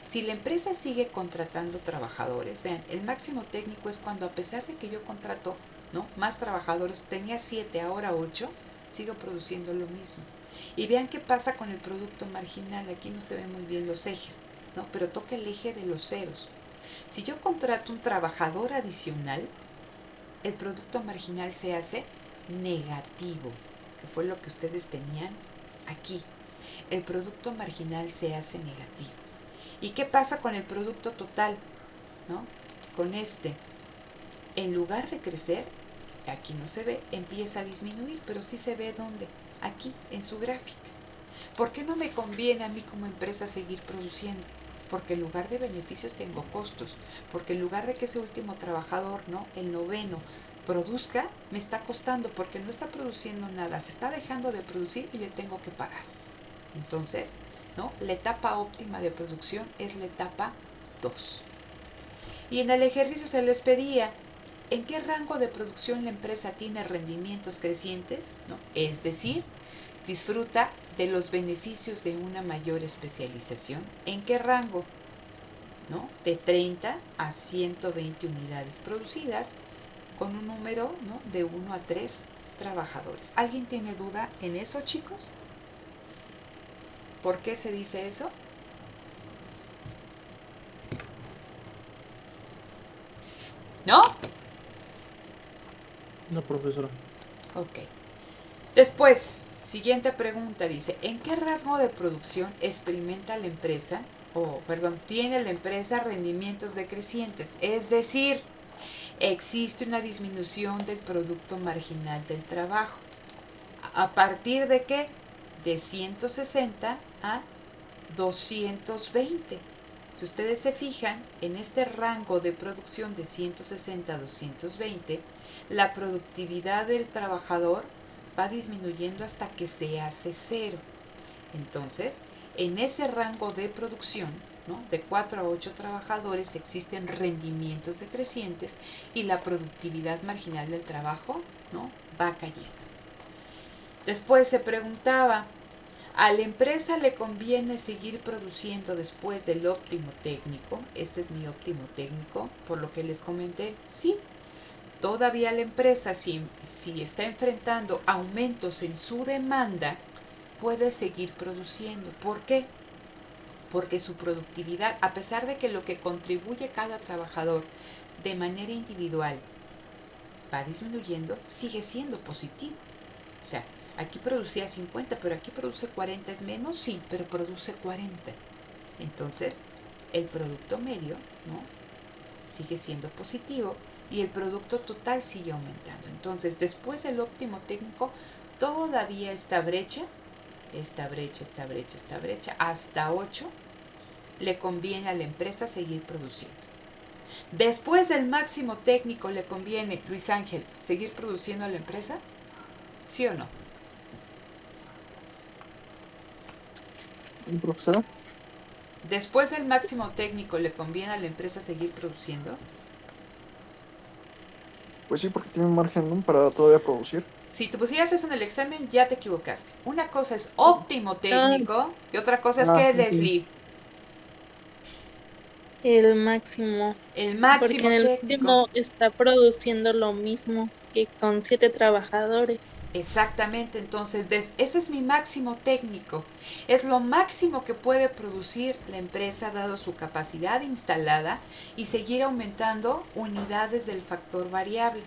Si la empresa sigue contratando trabajadores, vean, el máximo técnico es cuando a pesar de que yo contrato, ¿no?, más trabajadores, tenía 7, ahora 8, sigo produciendo lo mismo. Y vean qué pasa con el producto marginal. Aquí no se ven muy bien los ejes, ¿no?, pero toca el eje de los ceros. Si yo contrato un trabajador adicional, el producto marginal se hace negativo, que fue lo que ustedes tenían aquí. El producto marginal se hace negativo. ¿Y qué pasa con el producto total? ¿No? Con este, en lugar de crecer, aquí no se ve, empieza a disminuir, pero sí se ve dónde, aquí, en su gráfica. ¿Por qué no me conviene a mí como empresa seguir produciendo? Porque en lugar de beneficios tengo costos, porque en lugar de que ese último trabajador, ¿no?, el noveno, produzca, me está costando porque no está produciendo nada, se está dejando de producir y le tengo que pagar. Entonces, ¿no?, la etapa óptima de producción es la etapa 2. Y en el ejercicio se les pedía, ¿en qué rango de producción la empresa tiene rendimientos crecientes? ¿No? Es decir, disfruta de los beneficios de una mayor especialización. ¿En qué rango? ¿No? De 30 a 120 unidades producidas con un número, ¿no?, de 1 a 3 trabajadores. ¿Alguien tiene duda en eso, chicos? ¿Por qué se dice eso? ¿No? No, profesora. Ok. Después, siguiente pregunta, dice, ¿en qué rasgo de producción experimenta la empresa, tiene la empresa rendimientos decrecientes? Es decir, existe una disminución del producto marginal del trabajo. ¿A partir de qué? De 160 a 220. Si ustedes se fijan, en este rango de producción de 160 a 220, la productividad del trabajador va disminuyendo hasta que se hace cero. Entonces, en ese rango de producción, ¿no?, de 4 a 8 trabajadores, existen rendimientos decrecientes y la productividad marginal del trabajo, ¿no?, va cayendo. Después se preguntaba, ¿a la empresa le conviene seguir produciendo después del óptimo técnico? Este es mi óptimo técnico, por lo que les comenté, sí. Todavía la empresa, si está enfrentando aumentos en su demanda, puede seguir produciendo. ¿Por qué? Porque su productividad, a pesar de que lo que contribuye cada trabajador de manera individual va disminuyendo, sigue siendo positivo. O sea, aquí producía 50, pero aquí produce 40, ¿es menos? Sí, pero produce 40. Entonces, el producto medio, ¿no?, sigue siendo positivo y el producto total sigue aumentando. Entonces, después del óptimo técnico, todavía esta brecha, hasta 8, le conviene a la empresa seguir produciendo. Después del máximo técnico, ¿le conviene, Luis Ángel, seguir produciendo a la empresa? ¿Sí o no? Profesora. Después del máximo técnico, ¿le conviene a la empresa seguir produciendo? Pues sí, porque tiene un margen, ¿no?, para todavía producir. Si te pusieras eso en el examen, ya te equivocaste. Una cosa es óptimo Ah, técnico y otra cosa es Ah, que, ok. Leslie, el máximo, el porque en máximo el técnico. último está produciendo lo mismo que con 7 trabajadores. Exactamente, entonces ese es mi máximo técnico. Es lo máximo que puede producir la empresa dado su capacidad instalada y seguir aumentando unidades del factor variable.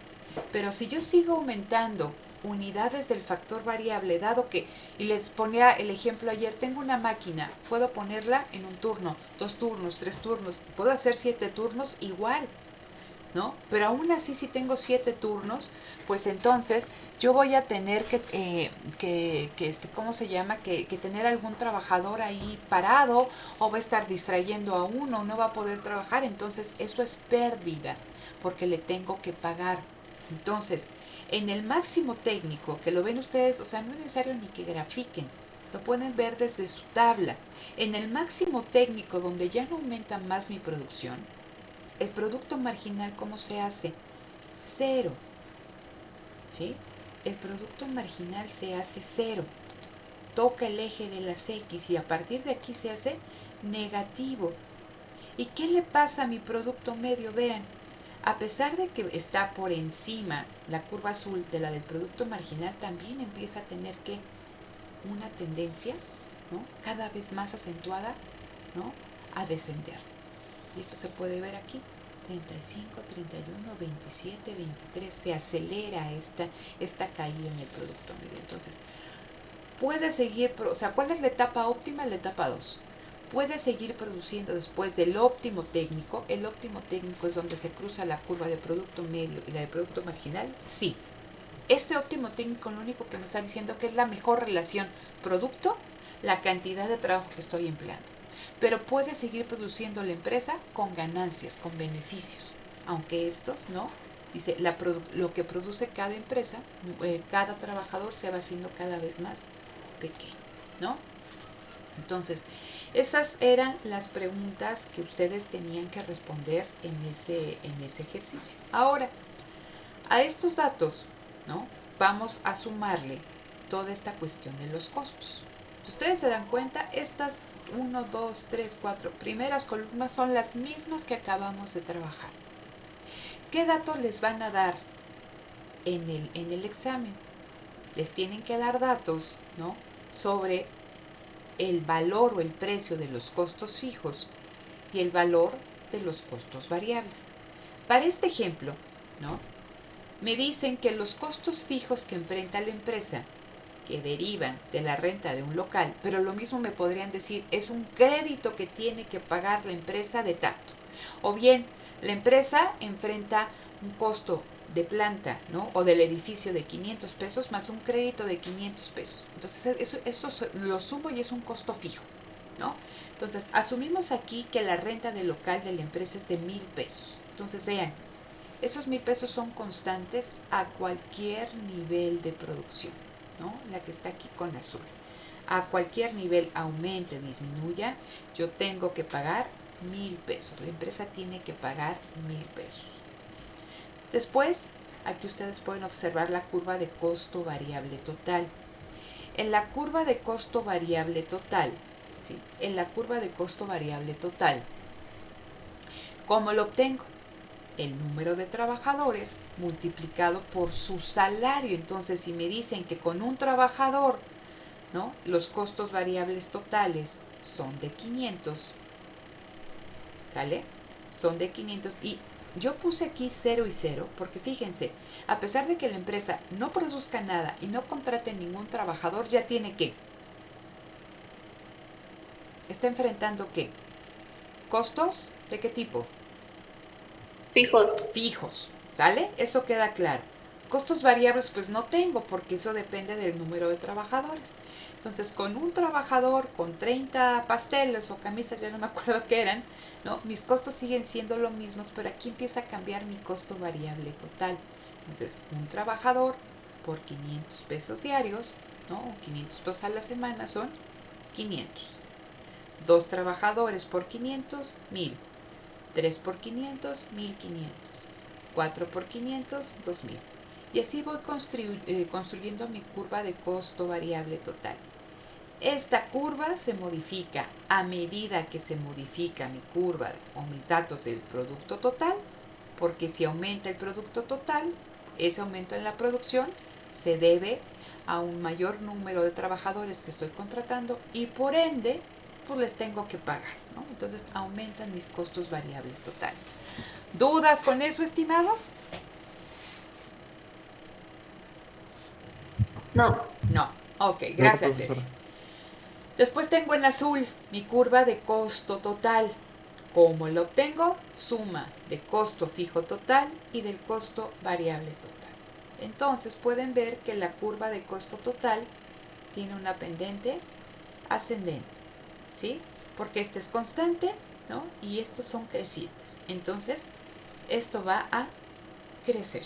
Pero si yo sigo aumentando unidades del factor variable, dado que, y les ponía el ejemplo ayer, tengo una máquina, puedo ponerla en un turno, 2 turnos, 3 turnos, puedo hacer 7 turnos igual, ¿no? Pero aún así, si tengo 7 turnos, pues entonces yo voy a tener ¿cómo se llama? Que tener algún trabajador ahí parado, o va a estar distrayendo a uno, no va a poder trabajar, entonces eso es pérdida, porque le tengo que pagar. Entonces, en el máximo técnico, que lo ven ustedes, o sea, no es necesario ni que grafiquen, Lo pueden ver desde su tabla. En el máximo técnico, donde ya no aumenta más mi producción, el producto marginal, ¿cómo se hace? Cero. ¿Sí? El producto marginal se hace cero. Toca el eje de las X y a partir de aquí se hace negativo. ¿Y qué le pasa a mi producto medio? Vean, a pesar de que está por encima la curva azul de la del producto marginal, también empieza a tener que una tendencia, ¿no?, cada vez más acentuada, ¿no?, a descender. Y esto se puede ver aquí. 35, 31, 27, 23. Se acelera esta caída en el producto medio. Entonces, puede seguir, o sea, ¿cuál es la etapa óptima? La etapa 2. Puede seguir produciendo después del óptimo técnico. El óptimo técnico es donde se cruza la curva de producto medio y la de producto marginal. Sí. Este óptimo técnico lo único que me está diciendo que es la mejor relación producto, la cantidad de trabajo que estoy empleando. Pero puede seguir produciendo la empresa con ganancias, con beneficios. Aunque estos, ¿no? Dice, lo que produce cada empresa, cada trabajador se va haciendo cada vez más pequeño, ¿no? Entonces, esas eran las preguntas que ustedes tenían que responder en ese ejercicio. Ahora, a estos datos, ¿no?, vamos a sumarle toda esta cuestión de los costos. Si ustedes se dan cuenta, estas 1, 2, 3, 4 primeras columnas son las mismas que acabamos de trabajar. ¿Qué datos les van a dar en el examen? Les tienen que dar datos, ¿no?, sobre el valor o el precio de los costos fijos y el valor de los costos variables. Para este ejemplo, ¿no?, me dicen que los costos fijos que enfrenta la empresa, que derivan de la renta de un local, pero lo mismo me podrían decir, es un crédito que tiene que pagar la empresa de tanto. O bien, la empresa enfrenta un costo de planta, ¿no?, o del edificio de 500 pesos más un crédito de 500 pesos. Entonces, eso lo sumo y es un costo fijo, ¿no? Entonces, asumimos aquí que la renta del local de la empresa es de 1,000 pesos. Entonces, vean, esos 1,000 pesos son constantes a cualquier nivel de producción, ¿no?, la que está aquí con azul. A cualquier nivel aumente o disminuya, yo tengo que pagar 1,000 pesos. La empresa tiene que pagar 1,000 pesos. Después, aquí ustedes pueden observar la curva de costo variable total. En la curva de costo variable total, ¿sí?, en la curva de costo variable total, ¿cómo lo obtengo? El número de trabajadores multiplicado por su salario. Entonces, si me dicen que con un trabajador, ¿no?, los costos variables totales son de 500, ¿sale? Son de 500 y yo puse aquí 0 y 0 porque fíjense, a pesar de que la empresa no produzca nada y no contrate ningún trabajador, ya tiene ¿qué? Está enfrentando ¿qué? ¿Costos? ¿De qué tipo? Fijos. Fijos, ¿sale? Eso queda claro. Costos variables pues no tengo porque eso depende del número de trabajadores. Entonces con un trabajador, con 30 pasteles o camisas, ya no me acuerdo qué eran, ¿no?, mis costos siguen siendo los mismos, pero aquí empieza a cambiar mi costo variable total. Entonces un trabajador por 500 pesos diarios, ¿no?, 500 pesos a la semana son 500. Dos trabajadores por 500, 1,000. 3 por 500, 1,500. 4 por 500, 2,000. Y así voy construyendo mi curva de costo variable total. Esta curva se modifica a medida que se modifica mi curva o mis datos del producto total, porque si aumenta el producto total, ese aumento en la producción se debe a un mayor número de trabajadores que estoy contratando y por ende pues les tengo que pagar, ¿no? Entonces aumentan mis costos variables totales. ¿Dudas con eso, estimados? No. No. Ok, Claro, gracias, Tess. profesora. Después tengo en azul mi curva de costo total. ¿Cómo lo obtengo? Suma de costo fijo total y del costo variable total. Entonces pueden ver que la curva de costo total tiene una pendiente ascendente, ¿sí? Porque este es constante, ¿no?, y estos son crecientes. Entonces, esto va a crecer,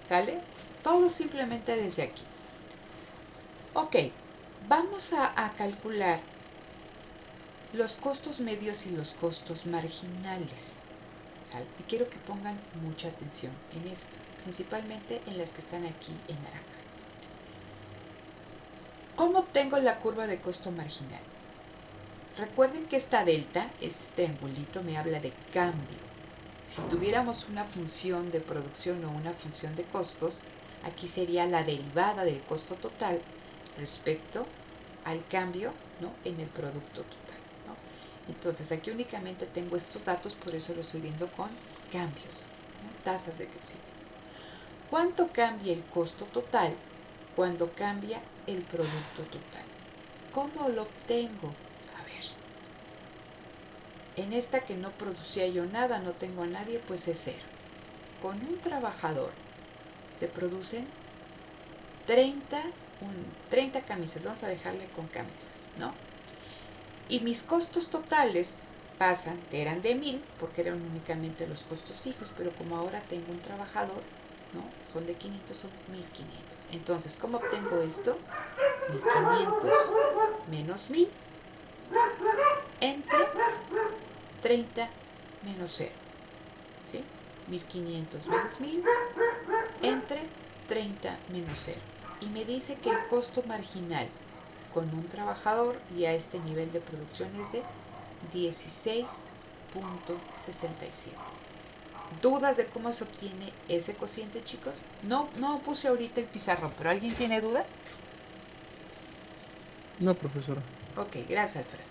¿sale? Todo simplemente desde aquí. Ok, Vamos a calcular los costos medios y los costos marginales. ¿Vale? Y quiero que pongan mucha atención en esto, principalmente en las que están aquí en naranja. ¿Cómo obtengo la curva de costo marginal? Recuerden que esta delta, este triangulito, me habla de cambio. Si tuviéramos una función de producción o una función de costos, aquí sería la derivada del costo total respecto al cambio, ¿no?, en el producto total, ¿no? Entonces aquí únicamente tengo estos datos, por eso lo estoy viendo con cambios, ¿no?, tasas de crecimiento. ¿Cuánto cambia el costo total cuando cambia el producto total? ¿Cómo lo obtengo? A ver, en esta que no producía yo nada, no tengo a nadie, pues es 0. Con un trabajador se producen 30 camisas, vamos a dejarle con camisas, ¿no? Y mis costos totales pasan, eran de 1000, porque eran únicamente los costos fijos, pero como ahora tengo un trabajador, ¿no?, son de 500, son 1500. Entonces, ¿cómo obtengo esto? 1500 menos 1000 entre 30 menos 0, ¿sí? 1500 menos 1000 entre 30 menos 0. Y me dice que el costo marginal con un trabajador y a este nivel de producción es de 16.67. ¿Dudas de cómo se obtiene ese cociente, chicos? No puse ahorita el pizarrón, pero ¿alguien tiene duda? No, profesora. Ok, gracias, Alfredo.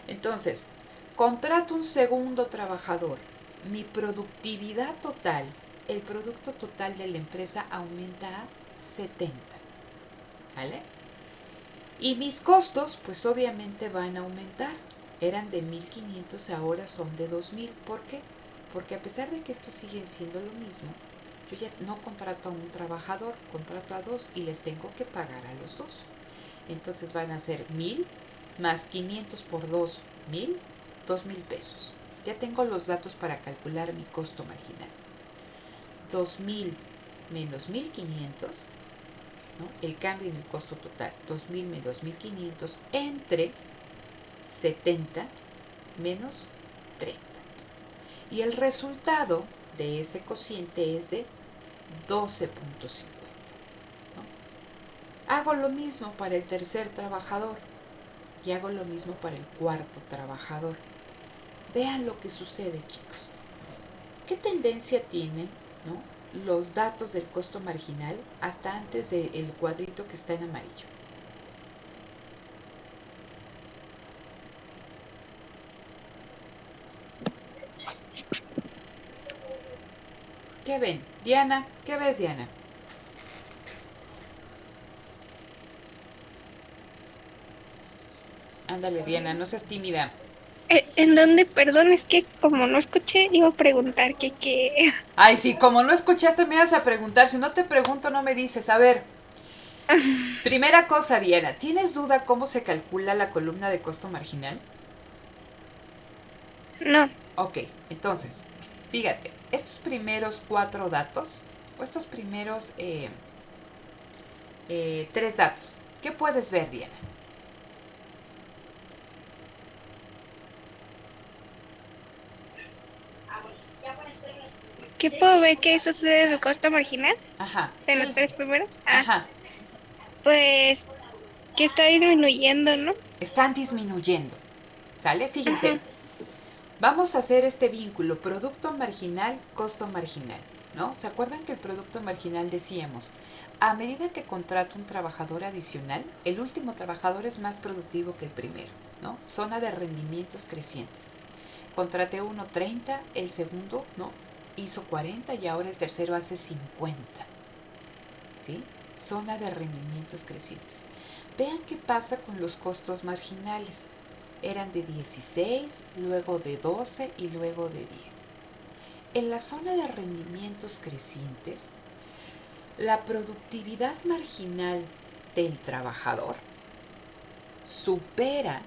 Entonces, contrato un segundo trabajador. Mi productividad total, el producto total de la empresa aumenta a 70. ¿Vale? Y mis costos, pues obviamente van a aumentar. Eran de 1500, ahora son de 2000. ¿Por qué? Porque a pesar de que estos siguen siendo lo mismo, yo ya no contrato a un trabajador, contrato a 2 y les tengo que pagar a los 2. Entonces van a ser 1000 más 500 por 2, 1000, 2000 pesos. Ya tengo los datos para calcular mi costo marginal. 2000 menos 1500, ¿no?, el cambio en el costo total, 2000 menos 1500 entre 70 menos 30. Y el resultado de ese cociente es de 12.50. ¿no? Hago lo mismo para el tercer trabajador y hago lo mismo para el cuarto trabajador. Vean lo que sucede, chicos. ¿Qué tendencia tienen, ¿no?, los datos del costo marginal hasta antes del cuadrito que está en amarillo? ¿Qué ven? Diana, ¿qué ves, Diana? Ándale, Diana, no seas tímida. ¿En dónde? Perdón, es que como no escuché, iba a preguntar que qué. Ay, sí, como no escuchaste me ibas a preguntar. Si no te pregunto, no me dices. A ver, primera cosa, Diana, ¿tienes duda cómo se calcula la columna de costo marginal? No, Ok, entonces, fíjate, estos primeros 4 datos, o estos primeros 3 datos, ¿qué puedes ver, Diana? ¿qué puedo ver que eso sucede en el costo marginal Ajá, de los tres primeros? Ajá, Pues que está disminuyendo, ¿no? están disminuyendo, ¿sale? Fíjense, Ajá. vamos a hacer este vínculo, producto marginal, costo marginal, ¿no? ¿Se acuerdan que el producto marginal decíamos, a medida que contrato un trabajador adicional, el último trabajador es más productivo que el primero, ¿no? Zona de rendimientos crecientes. Contraté uno 30, el segundo, ¿no?, hizo 40 y ahora el tercero hace 50, ¿sí? Zona de rendimientos crecientes. Vean qué pasa con los costos marginales. Eran de 16, luego de 12 y luego de 10. En la zona de rendimientos crecientes, la productividad marginal del trabajador supera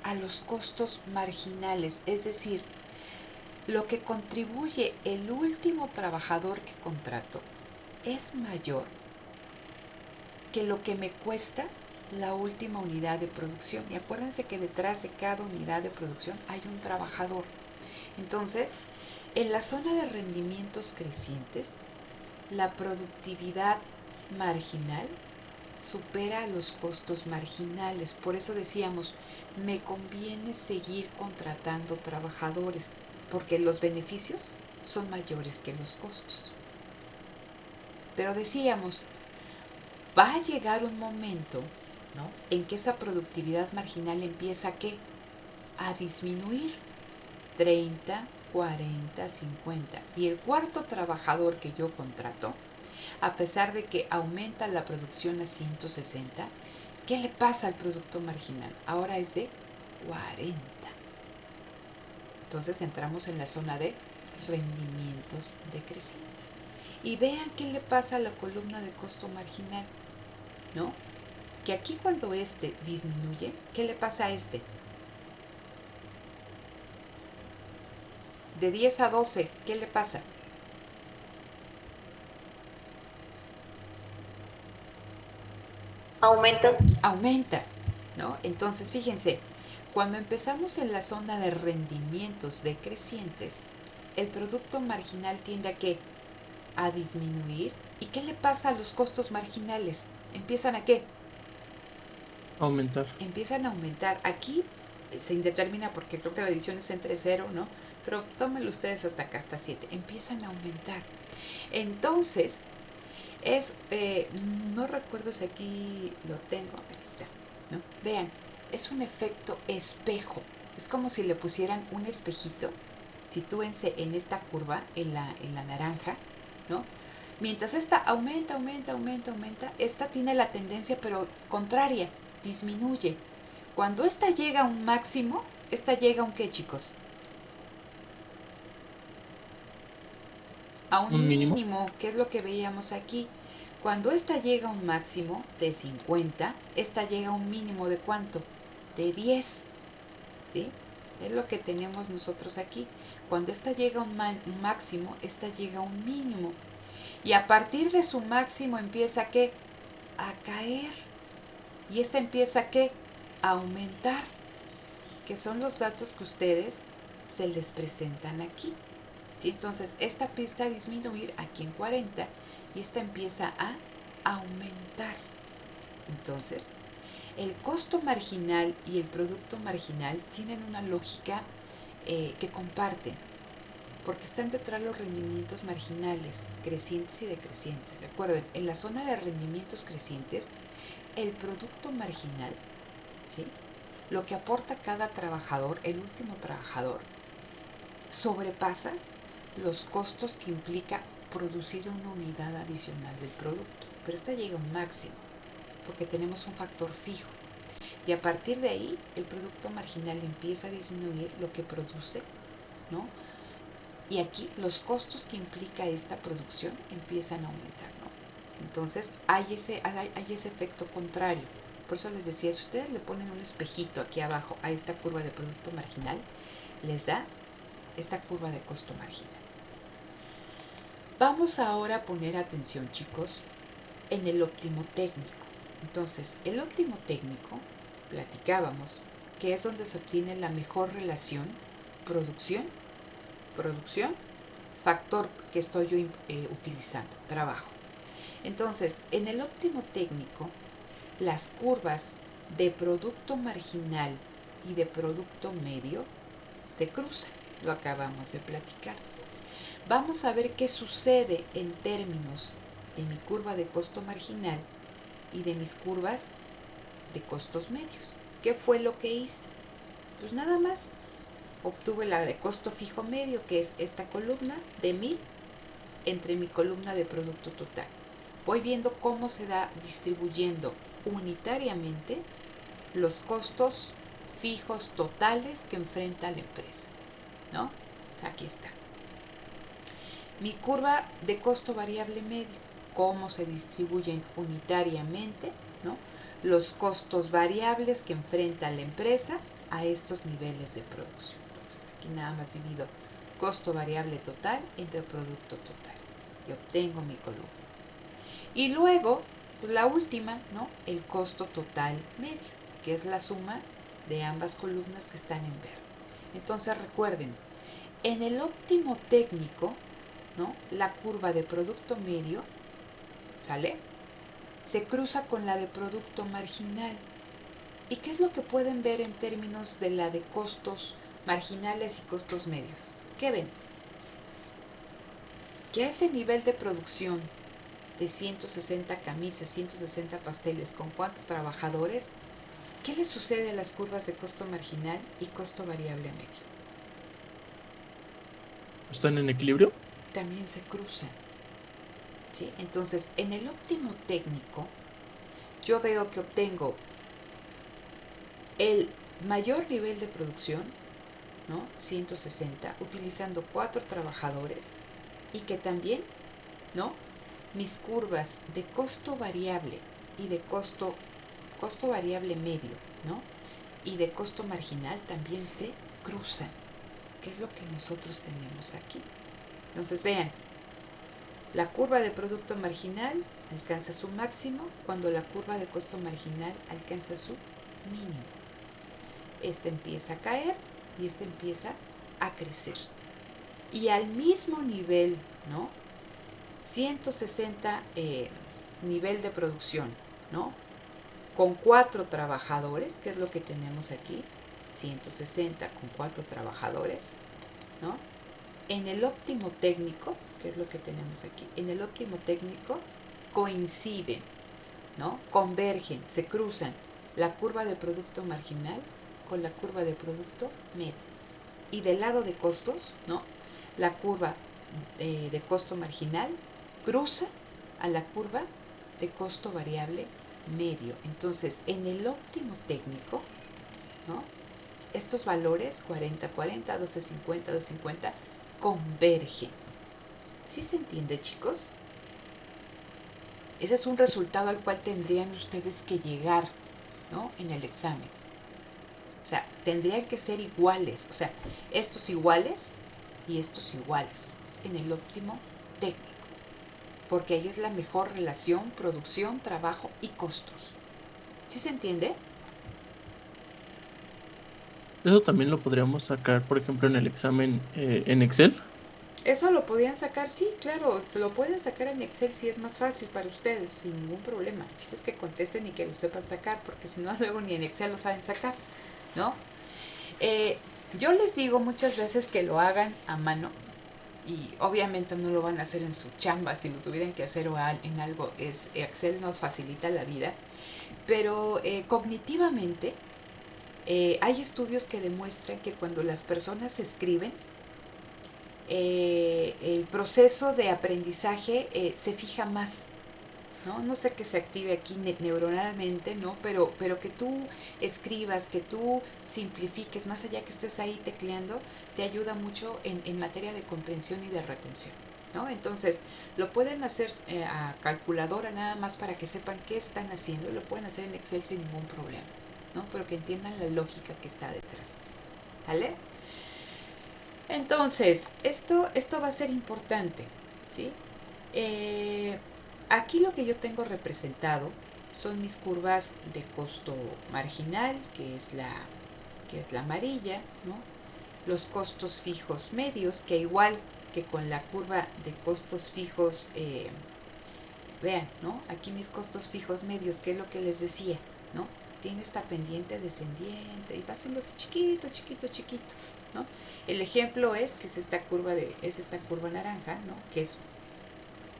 a los costos marginales, es decir, lo que contribuye el último trabajador que contrato es mayor que lo que me cuesta la última unidad de producción. Y acuérdense que detrás de cada unidad de producción hay un trabajador. Entonces, en la zona de rendimientos crecientes, la productividad marginal supera a los costos marginales. Por eso decíamos, me conviene seguir contratando trabajadores, porque los beneficios son mayores que los costos. Pero decíamos, va a llegar un momento, ¿no?, en que esa productividad marginal empieza a disminuir 30, 40, 50. Y el cuarto trabajador que yo contrato, a pesar de que aumenta la producción a 160, ¿qué le pasa al producto marginal? Ahora es de 40. Entonces entramos en la zona de rendimientos decrecientes. Y vean qué le pasa a la columna de costo marginal, ¿no? Que aquí cuando este disminuye, ¿qué le pasa a este? De 10 a 12, ¿qué le pasa? Aumenta, ¿no? Entonces, fíjense, cuando empezamos en la zona de rendimientos decrecientes, el producto marginal tiende a disminuir. ¿Y qué le pasa a los costos marginales? ¿Empiezan a qué? Aumentar. Empiezan a aumentar. Aquí se indetermina porque creo que la división es entre 0, ¿no? Pero tómenlo ustedes hasta acá, hasta 7. Empiezan a aumentar. Entonces, no recuerdo si aquí lo tengo, aquí está, ¿no? Vean, es un efecto espejo. Es como si le pusieran un espejito. Sitúense en esta curva, en la naranja, ¿no? Mientras esta aumenta, esta tiene la tendencia pero contraria, disminuye. Cuando esta llega a un máximo, esta llega a un ¿qué, chicos? A un mínimo, que es lo que veíamos aquí. Cuando esta llega a un máximo de 50, esta llega a un mínimo de ¿cuánto? De 10, ¿sí? Es lo que tenemos nosotros aquí. Cuando esta llega a un máximo, esta llega a un mínimo. Y a partir de su máximo empieza a caer. Y esta empieza a aumentar, que son los datos que ustedes se les presentan aquí. ¿Sí? Entonces, esta empieza a disminuir aquí en 40 y esta empieza a aumentar. Entonces, el costo marginal y el producto marginal tienen una lógica que comparten, porque están detrás los rendimientos marginales, crecientes y decrecientes. Recuerden, en la zona de rendimientos crecientes, el producto marginal, ¿sí?, lo que aporta cada trabajador, el último trabajador, sobrepasa los costos que implica producir una unidad adicional del producto. Pero esta llega a un máximo, porque tenemos un factor fijo. Y a partir de ahí, el producto marginal empieza a disminuir lo que produce, ¿no? Y aquí los costos que implica esta producción empiezan a aumentar, ¿no? Entonces hay ese efecto contrario. Por eso les decía, si ustedes le ponen un espejito aquí abajo a esta curva de producto marginal, les da esta curva de costo marginal. Vamos ahora a poner atención, chicos, en el óptimo técnico. Entonces, el óptimo técnico, platicábamos, que es donde se obtiene la mejor relación producción, factor que estoy yo utilizando, trabajo. Entonces, en el óptimo técnico, las curvas de producto marginal y de producto medio se cruzan. Lo acabamos de platicar. Vamos a ver qué sucede en términos de mi curva de costo marginal y de mis curvas de costos medios. ¿Qué fue lo que hice? Pues nada más obtuve la de costo fijo medio, que es esta columna de 1000 entre mi columna de producto total. Voy viendo cómo se da distribuyendo unitariamente los costos fijos totales que enfrenta la empresa, ¿no? Aquí está. Mi curva de costo variable medio, cómo se distribuyen unitariamente, ¿no?, los costos variables que enfrenta la empresa a estos niveles de producción. Entonces, aquí nada más divido costo variable total entre producto total y obtengo mi columna. Y luego Pues la última, ¿no? El costo total medio, que es la suma de ambas columnas que están en verde. Entonces recuerden, en el óptimo técnico, ¿no? La curva de producto medio, ¿sale? Se cruza con la de producto marginal. ¿Y qué es lo que pueden ver en términos de la de costos marginales y costos medios? ¿Qué ven? Que a ese nivel de producción de 160 camisas, 160 pasteles, ¿con cuántos trabajadores? ¿Qué le sucede a las curvas de costo marginal y costo variable medio? ¿Están en equilibrio? También se cruzan, ¿sí? Entonces, en el óptimo técnico, yo veo que obtengo el mayor nivel de producción, ¿no? 160, utilizando 4 trabajadores y que también, ¿no? Mis curvas de costo variable y de costo variable medio, ¿no? Y de costo marginal también se cruzan, que es lo que nosotros tenemos aquí. Entonces vean, la curva de producto marginal alcanza su máximo cuando la curva de costo marginal alcanza su mínimo. Esta empieza a caer y esta empieza a crecer. Y al mismo nivel, ¿no? 160 nivel de producción, ¿no? Con 4 trabajadores, que es lo que tenemos aquí, 160 con 4 trabajadores, ¿no? En el óptimo técnico, que es lo que tenemos aquí, en el óptimo técnico coinciden, ¿no? Convergen, se cruzan la curva de producto marginal con la curva de producto medio. Y del lado de costos, ¿no? La curva de costo marginal cruza a la curva de costo variable medio. Entonces, en el óptimo técnico, ¿no? Estos valores, 40, 40, 12, 50, 250, convergen. ¿Sí se entiende, chicos? Ese es un resultado al cual tendrían ustedes que llegar, ¿no? En el examen. O sea, tendrían que ser iguales. O sea, estos iguales y estos iguales en el óptimo técnico. Porque ahí es la mejor relación, producción, trabajo y costos. ¿Sí se entiende? Eso también lo podríamos sacar, por ejemplo, en el examen en Excel. Eso lo podían sacar, sí, claro, se lo pueden sacar en Excel si es más fácil para ustedes, sin ningún problema. El chiste es que contesten y que lo sepan sacar, porque si no, luego ni en Excel lo saben sacar, ¿no? Yo les digo muchas veces que lo hagan a mano, y obviamente no lo van a hacer en su chamba, si lo tuvieran que hacer en algo, Excel nos facilita la vida, pero cognitivamente hay estudios que demuestran que cuando las personas escriben, el proceso de aprendizaje se fija más, ¿no? No sé que se active aquí neuronalmente, ¿no? Pero que tú escribas, que tú simplifiques, más allá que estés ahí tecleando, te ayuda mucho en materia de comprensión y de retención, ¿no? Entonces, lo pueden hacer a calculadora nada más para que sepan qué están haciendo, y lo pueden hacer en Excel sin ningún problema, ¿no? Pero que entiendan la lógica que está detrás, ¿vale? Entonces, esto va a ser importante, ¿sí? Aquí lo que yo tengo representado son mis curvas de costo marginal, que es la amarilla, ¿no? Los costos fijos medios, que igual que con la curva de costos fijos, vean, ¿no? Aquí mis costos fijos medios, que es lo que les decía, ¿no? Tiene esta pendiente descendiente y va haciéndose chiquito, chiquito, chiquito, ¿no? El ejemplo es esta curva naranja, ¿no? Que es,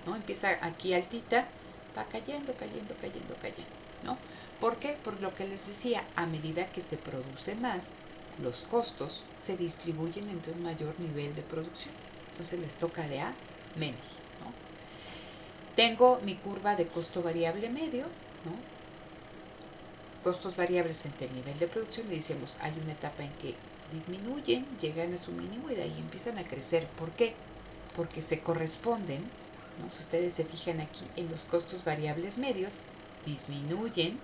¿no? Empieza aquí altita, va cayendo, cayendo, cayendo, cayendo, ¿no? ¿Por qué? Por lo que les decía, a medida que se produce más, los costos se distribuyen entre un mayor nivel de producción. Entonces les toca de A menos, ¿no? Tengo mi curva de costo variable medio, ¿no? Costos variables entre el nivel de producción y decimos, hay una etapa en que disminuyen, llegan a su mínimo y de ahí empiezan a crecer. ¿Por qué? Porque se corresponden, ¿no? Si ustedes se fijan aquí en los costos variables medios, disminuyen,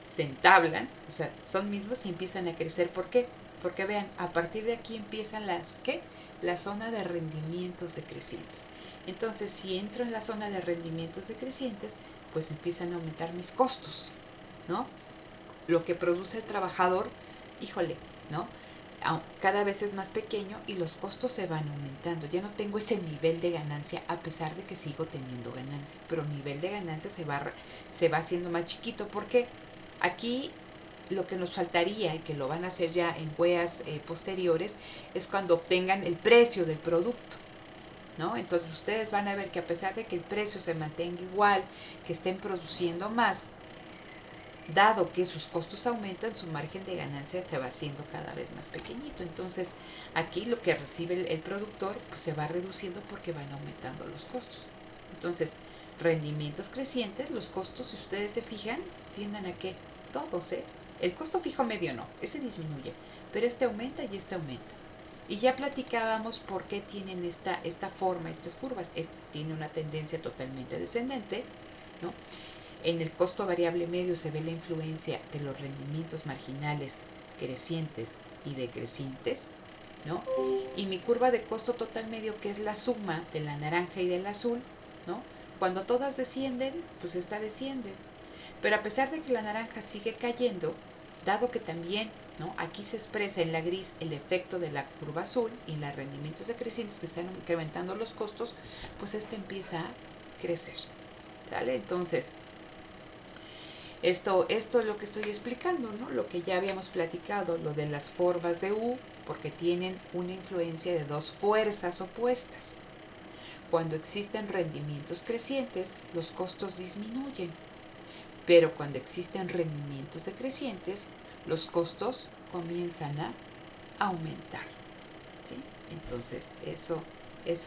se entablan, o sea, son mismos y empiezan a crecer. ¿Por qué? Porque vean, a partir de aquí empiezan la zona de rendimientos decrecientes. Entonces, si entro en la zona de rendimientos decrecientes, pues empiezan a aumentar mis costos, ¿no? Lo que produce el trabajador, híjole, ¿no? Cada vez es más pequeño y los costos se van aumentando. Ya no tengo ese nivel de ganancia a pesar de que sigo teniendo ganancia, pero el nivel de ganancia se va haciendo más chiquito. ¿Por qué? Aquí lo que nos faltaría, y que lo van a hacer ya en huellas posteriores, es cuando obtengan el precio del producto, ¿no? Entonces ustedes van a ver que a pesar de que el precio se mantenga igual, que estén produciendo más, dado que sus costos aumentan, su margen de ganancia se va haciendo cada vez más pequeñito. Entonces, aquí lo que recibe el productor pues se va reduciendo porque van aumentando los costos. Entonces, rendimientos crecientes, los costos, si ustedes se fijan, tienden a que todos, el costo fijo medio no, ese disminuye, pero este aumenta y este aumenta. Y ya platicábamos por qué tienen esta forma, estas curvas. Este tiene una tendencia totalmente descendente, ¿no? En el costo variable medio se ve la influencia de los rendimientos marginales crecientes y decrecientes, ¿no? Y mi curva de costo total medio, que es la suma de la naranja y del azul, ¿no? Cuando todas descienden, pues esta desciende. Pero a pesar de que la naranja sigue cayendo, dado que también, ¿no?, aquí se expresa en la gris el efecto de la curva azul y en los rendimientos decrecientes que están incrementando los costos, pues esta empieza a crecer, ¿sale? Entonces, esto es lo que estoy explicando, ¿no? Lo que ya habíamos platicado, lo de las formas de U, porque tienen una influencia de dos fuerzas opuestas. Cuando existen rendimientos crecientes, los costos disminuyen, pero cuando existen rendimientos decrecientes, los costos comienzan a aumentar, ¿sí? Entonces, eso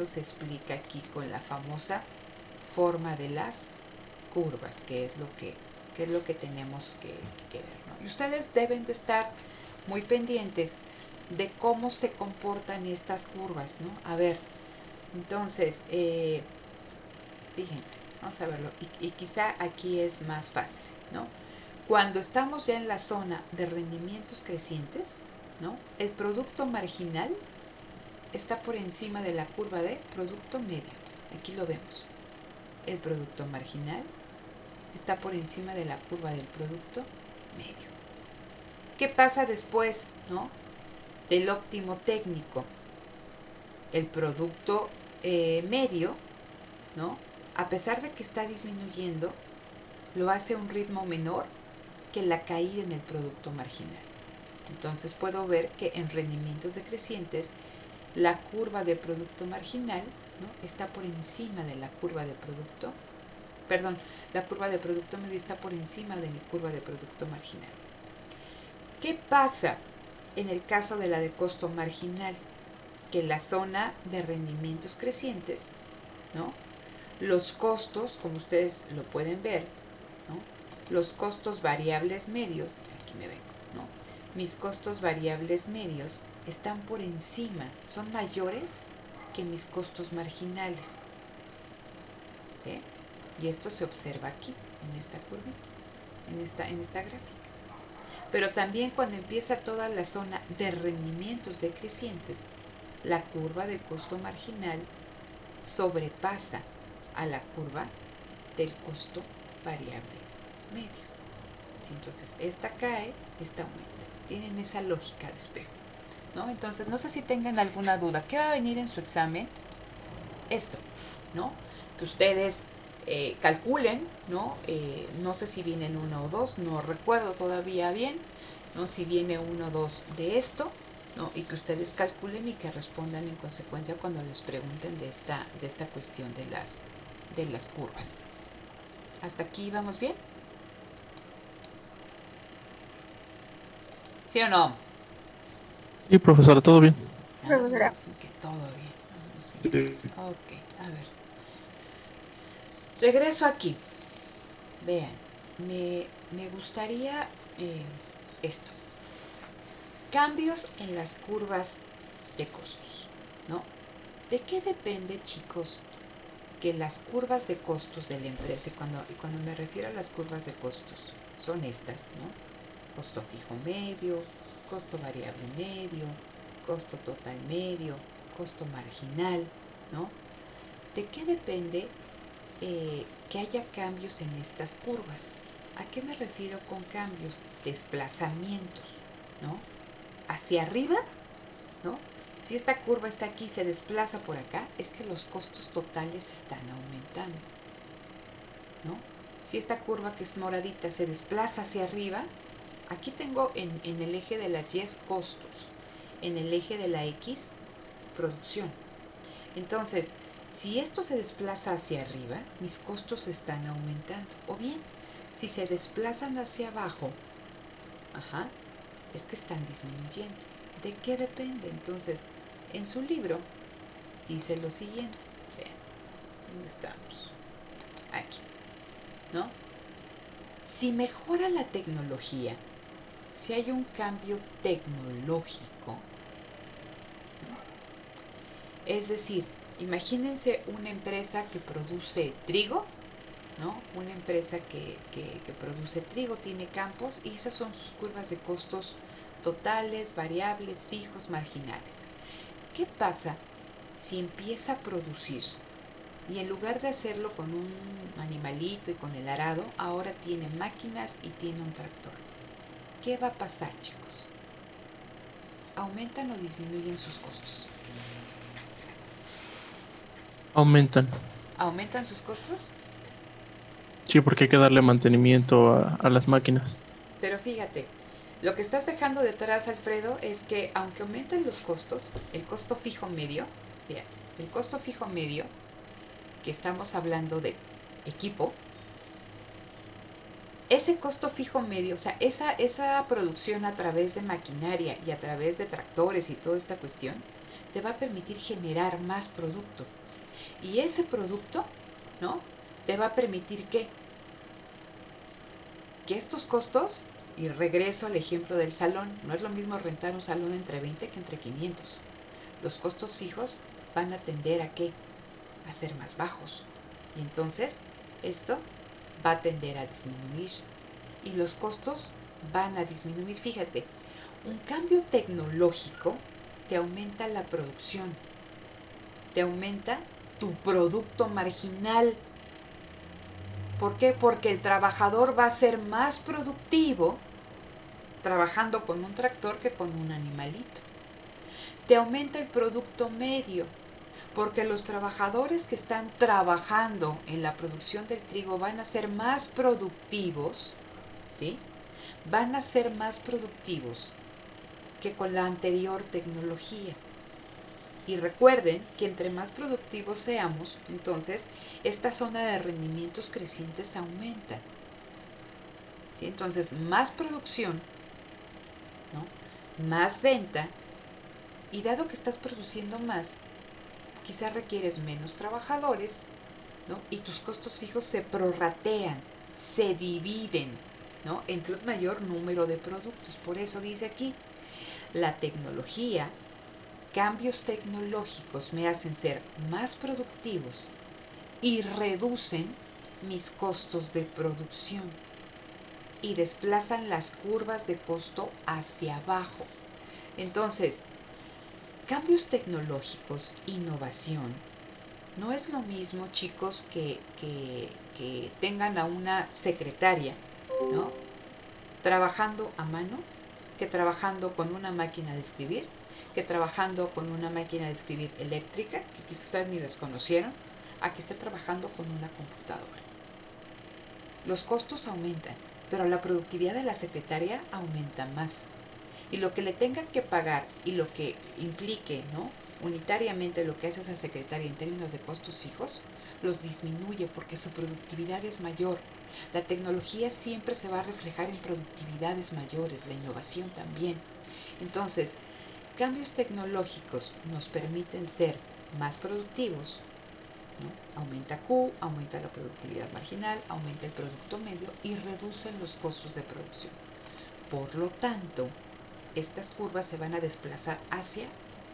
se explica aquí con la famosa forma de las curvas, que es lo que tenemos que ver, ¿no? Y ustedes deben de estar muy pendientes de cómo se comportan estas curvas, ¿no? A ver, entonces, fíjense, vamos a verlo, y quizá aquí es más fácil, ¿no? Cuando estamos ya en la zona de rendimientos crecientes, ¿no?, el producto marginal está por encima de la curva de producto medio. Aquí lo vemos. El producto marginal está por encima de la curva del producto medio. ¿Qué pasa después, ¿no?, del óptimo técnico? El producto medio, ¿no?, a pesar de que está disminuyendo, lo hace a un ritmo menor que la caída en el producto marginal. Entonces puedo ver que en rendimientos decrecientes la curva de producto marginal, ¿no?, está por encima de la curva de producto, la curva de producto medio está por encima de mi curva de producto marginal. ¿Qué pasa en el caso de la de costo marginal? Que en la zona de rendimientos crecientes, ¿no?, los costos, como ustedes lo pueden ver, ¿no?, los costos variables medios, aquí me vengo, ¿no?, mis costos variables medios están por encima, son mayores que mis costos marginales, ¿sí? Y esto se observa aquí, en esta curvita, en esta gráfica. Pero también cuando empieza toda la zona de rendimientos decrecientes, la curva de costo marginal sobrepasa a la curva del costo variable medio, ¿sí? Entonces, esta cae, esta aumenta. Tienen esa lógica de espejo, ¿no? Entonces, no sé si tengan alguna duda. ¿Qué va a venir en su examen? Esto, ¿no? Que ustedes calculen, ¿no? No sé si vienen 1 o 2, no recuerdo todavía bien, ¿no?, si viene 1 o 2 de esto, ¿no?, y que ustedes calculen y que respondan en consecuencia cuando les pregunten de esta cuestión de las curvas. ¿Hasta aquí vamos bien? ¿Sí o no? Sí, profesora, todo bien. Profesora. Dicen que todo bien. Sí. Sí. Ok, a ver. Regreso aquí. Vean, me gustaría esto. Cambios en las curvas de costos, ¿no? ¿De qué depende, chicos, que las curvas de costos de la empresa, y cuando me refiero a las curvas de costos, son estas, ¿no? Costo fijo medio, costo variable medio, costo total medio, costo marginal, ¿no? ¿De qué depende que haya cambios en estas curvas. ¿A qué me refiero con cambios? Desplazamientos, ¿no? Hacia arriba, ¿no? Si esta curva está aquí y se desplaza por acá, es que los costos totales están aumentando, ¿no? Si esta curva que es moradita se desplaza hacia arriba, aquí tengo en el eje de las Y costos, en el eje de la X producción. Entonces, si esto se desplaza hacia arriba, mis costos están aumentando. O bien, si se desplazan hacia abajo, es que están disminuyendo. ¿De qué depende? Entonces, en su libro dice lo siguiente. Vean, ¿dónde estamos? Aquí, ¿no? Si mejora la tecnología, si hay un cambio tecnológico, es decir, imagínense una empresa que produce trigo, ¿no? Una empresa que produce trigo, tiene campos y esas son sus curvas de costos totales, variables, fijos, marginales. ¿Qué pasa si empieza a producir y en lugar de hacerlo con un animalito y con el arado, ahora tiene máquinas y tiene un tractor? ¿Qué va a pasar, chicos? ¿Aumentan o disminuyen sus costos? Aumentan. ¿Aumentan sus costos? Sí, porque hay que darle mantenimiento a las máquinas. Pero fíjate, lo que estás dejando detrás, Alfredo, es que aunque aumenten los costos, el costo fijo medio, fíjate, el costo fijo medio, que estamos hablando de equipo, ese costo fijo medio, o sea, esa producción a través de maquinaria y a través de tractores y toda esta cuestión, te va a permitir generar más producto. Y ese producto, ¿no? Te va a permitir que estos costos, y regreso al ejemplo del salón, no es lo mismo rentar un salón entre 20 que entre 500. Los costos fijos van a tender a ¿qué? A ser más bajos. Y entonces esto va a tender a disminuir. Y los costos van a disminuir. Fíjate, un cambio tecnológico te aumenta la producción, te aumenta tu producto marginal. ¿Por qué? Porque el trabajador va a ser más productivo trabajando con un tractor que con un animalito. Te aumenta el producto medio, porque los trabajadores que están trabajando en la producción del trigo van a ser más productivos, ¿sí? Van a ser más productivos que con la anterior tecnología. Y recuerden que entre más productivos seamos, entonces esta zona de rendimientos crecientes aumenta. ¿Sí? Entonces, más producción, ¿no? Más venta, y dado que estás produciendo más, quizás requieres menos trabajadores, ¿no? Y tus costos fijos se prorratean, se dividen, ¿no? Entre un mayor número de productos. Por eso dice aquí, la tecnología, cambios tecnológicos me hacen ser más productivos y reducen mis costos de producción y desplazan las curvas de costo hacia abajo. Entonces, cambios tecnológicos, innovación, no es lo mismo, chicos, que tengan a una secretaria, ¿no? Trabajando a mano, que trabajando con una máquina de escribir, que trabajando con una máquina de escribir eléctrica, que quizás ustedes ni las conocieron, a que esté trabajando con una computadora. Los costos aumentan, pero la productividad de la secretaria aumenta más. Y lo que le tengan que pagar y lo que implique, ¿no? Unitariamente lo que hace esa secretaria en términos de costos fijos, los disminuye porque su productividad es mayor. La tecnología siempre se va a reflejar en productividades mayores, la innovación también. Entonces, cambios tecnológicos nos permiten ser más productivos, ¿no? Aumenta Q, aumenta la productividad marginal, aumenta el producto medio y reducen los costos de producción. Por lo tanto, estas curvas se van a desplazar hacia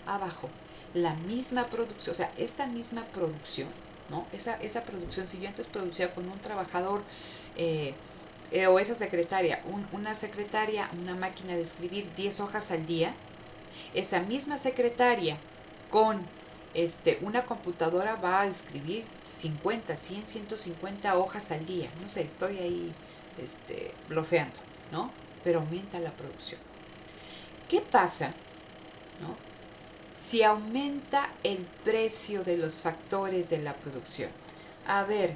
abajo. La misma producción, o sea, esta misma producción, ¿no? Esa producción, si yo antes producía con un trabajador o esa secretaria, una secretaria, una máquina de escribir 10 hojas al día, esa misma secretaria con una computadora va a escribir 50, 100, 150 hojas al día. No sé, estoy ahí blofeando, ¿no? Pero aumenta la producción. ¿Qué pasa, ¿no?, si aumenta el precio de los factores de la producción? A ver,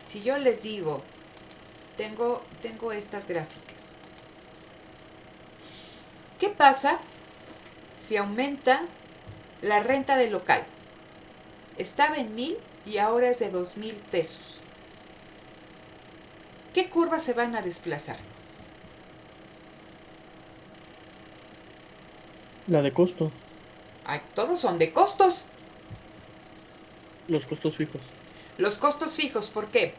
si yo les digo, tengo estas gráficas. ¿Qué pasa si aumenta la renta del local? Estaba en 1,000 y ahora es de 2,000 pesos. ¿Qué curvas se van a desplazar? La de costo, Ay, todos son de costos. los costos fijos, Los costos fijos, ¿por qué?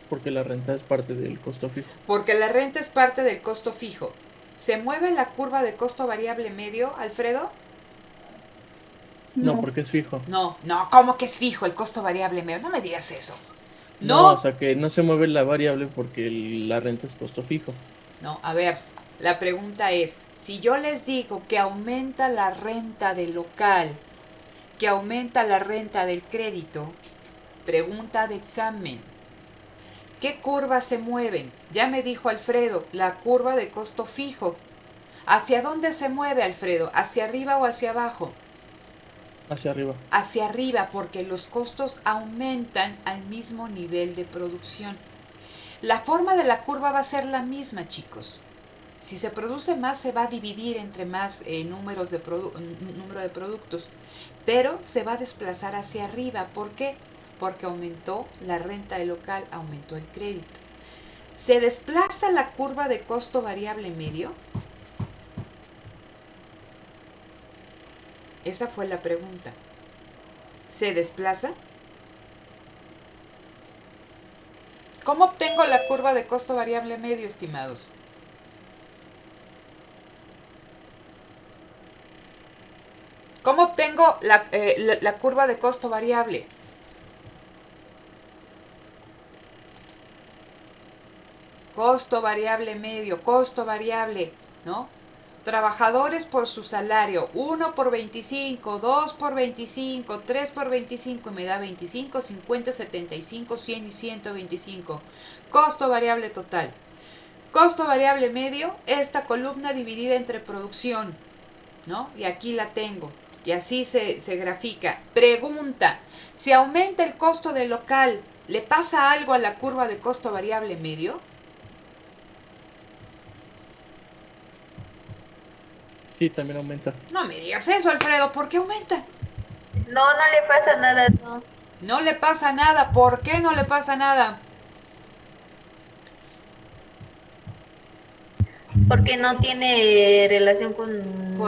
porque la renta es parte del costo fijo. Porque la renta es parte del costo fijo. ¿Se mueve la curva de costo variable medio, Alfredo? No, No. porque es fijo. No, ¿cómo que es fijo el costo variable medio? No me digas eso. No, o No. sea que no se mueve la variable porque la renta es costo fijo. No, a ver, la pregunta es, si yo les digo que aumenta la renta del local, que aumenta la renta del crédito, pregunta de examen, ¿qué curvas se mueven? Ya me dijo Alfredo, la curva de costo fijo. ¿Hacia dónde se mueve, Alfredo? ¿Hacia arriba o hacia abajo? Hacia arriba. Hacia arriba, porque los costos aumentan al mismo nivel de producción. La forma de la curva va a ser la misma, chicos. Si se produce más, se va a dividir entre más número de productos, pero se va a desplazar hacia arriba. ¿Por qué? Porque aumentó la renta del local, aumentó el crédito. ¿Se desplaza la curva de costo variable medio? Esa fue la pregunta. ¿Se desplaza? ¿Cómo obtengo la curva de costo variable medio, estimados? ¿Cómo obtengo la curva de costo variable? Costo variable medio, costo variable, ¿no? Trabajadores por su salario, 1 por 25, 2 por 25, 3 por 25, y me da 25, 50, 75, 100 y 125. Costo variable total. Costo variable medio, esta columna dividida entre producción, ¿no? Y aquí la tengo. Y así se grafica. Pregunta, si aumenta el costo del local, ¿le pasa algo a la curva de costo variable medio? Sí, también aumenta. No me digas eso, Alfredo, ¿por qué aumenta? No, no le pasa nada, no. No le pasa nada. ¿Por qué no le pasa nada? Porque no tiene relación con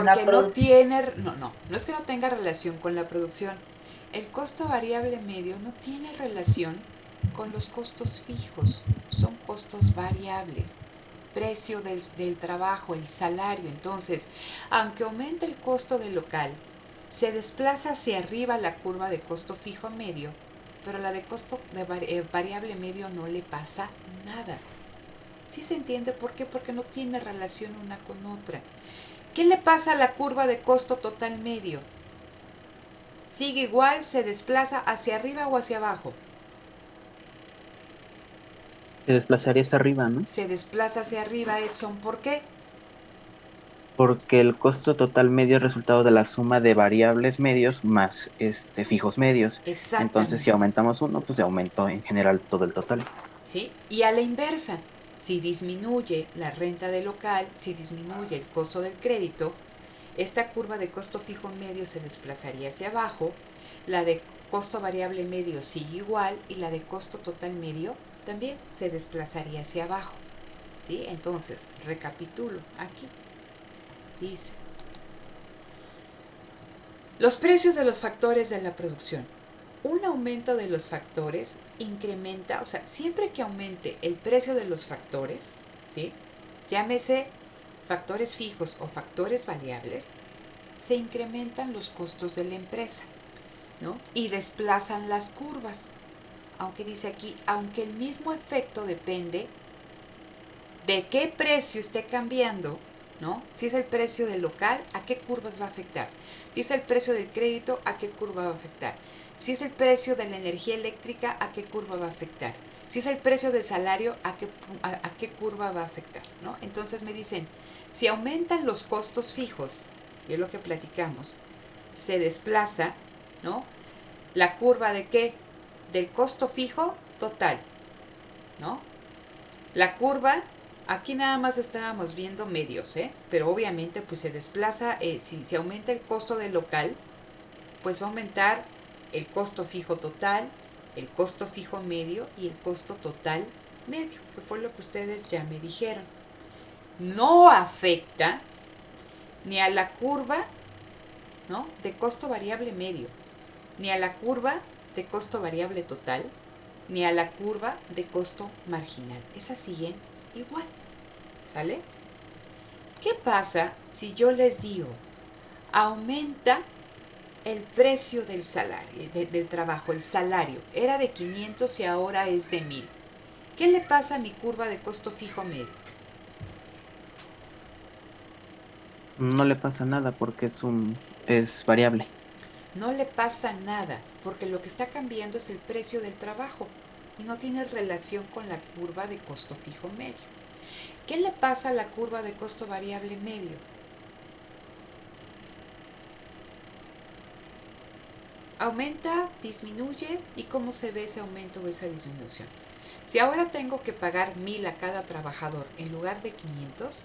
la Porque no producción. tiene... No es que no tenga relación con la producción. El costo variable medio no tiene relación con los costos fijos. Son costos variables. Precio del trabajo, el salario. Entonces, aunque aumente el costo del local, se desplaza hacia arriba la curva de costo fijo medio, pero la de costo variable medio no le pasa nada. ¿Sí se entiende por qué? Porque no tiene relación una con otra. ¿Qué le pasa a la curva de costo total medio? ¿Sigue igual? ¿Se desplaza hacia arriba o hacia abajo? Se desplazaría hacia arriba, ¿no? Se desplaza hacia arriba, Edson. ¿Por qué? Porque el costo total medio es resultado de la suma de variables medios más fijos medios. Entonces, si Exactamente. aumentamos uno, pues se aumentó en general todo el total. ¿Sí? Y a la inversa, si disminuye la renta del local, si disminuye el costo del crédito, esta curva de costo fijo medio se desplazaría hacia abajo, la de costo variable medio sigue igual y la de costo total medio también se desplazaría hacia abajo. ¿Sí? Entonces, recapitulo aquí. Dice, los precios de los factores de la producción. Un aumento de los factores incrementa, o sea, siempre que aumente el precio de los factores, ¿sí? Llámese factores fijos o factores variables, se incrementan los costos de la empresa, ¿no? Y desplazan las curvas. Aunque dice aquí, aunque el mismo efecto depende de qué precio esté cambiando, ¿no? Si es el precio del local, ¿a qué curvas va a afectar? Si es el precio del crédito, ¿a qué curva va a afectar? Si es el precio de la energía eléctrica, ¿a qué curva va a afectar? Si es el precio del salario, ¿a qué curva va a afectar? ¿No? Entonces me dicen, si aumentan los costos fijos, y es lo que platicamos, se desplaza, ¿no? La curva de qué? Del costo fijo total, ¿no? La curva, aquí nada más estábamos viendo medios, pero obviamente pues se desplaza, si aumenta el costo del local, pues va a aumentar el costo fijo total, el costo fijo medio y el costo total medio, que fue lo que ustedes ya me dijeron. No afecta ni a la curva, ¿no?, de costo variable medio, ni a la curva de costo variable total, ni a la curva de costo marginal. Esas siguen igual, ¿sale? ¿Qué pasa si yo les digo, aumenta el precio del salario, del trabajo, el salario, era de 500 y ahora es de 1000? ¿Qué le pasa a mi curva de costo fijo medio? No le pasa nada porque es variable. No le pasa nada, porque lo que está cambiando es el precio del trabajo y no tiene relación con la curva de costo fijo medio. ¿Qué le pasa a la curva de costo variable medio? Aumenta, disminuye, ¿y cómo se ve ese aumento o esa disminución? Si ahora tengo que pagar 1000 a cada trabajador en lugar de 500,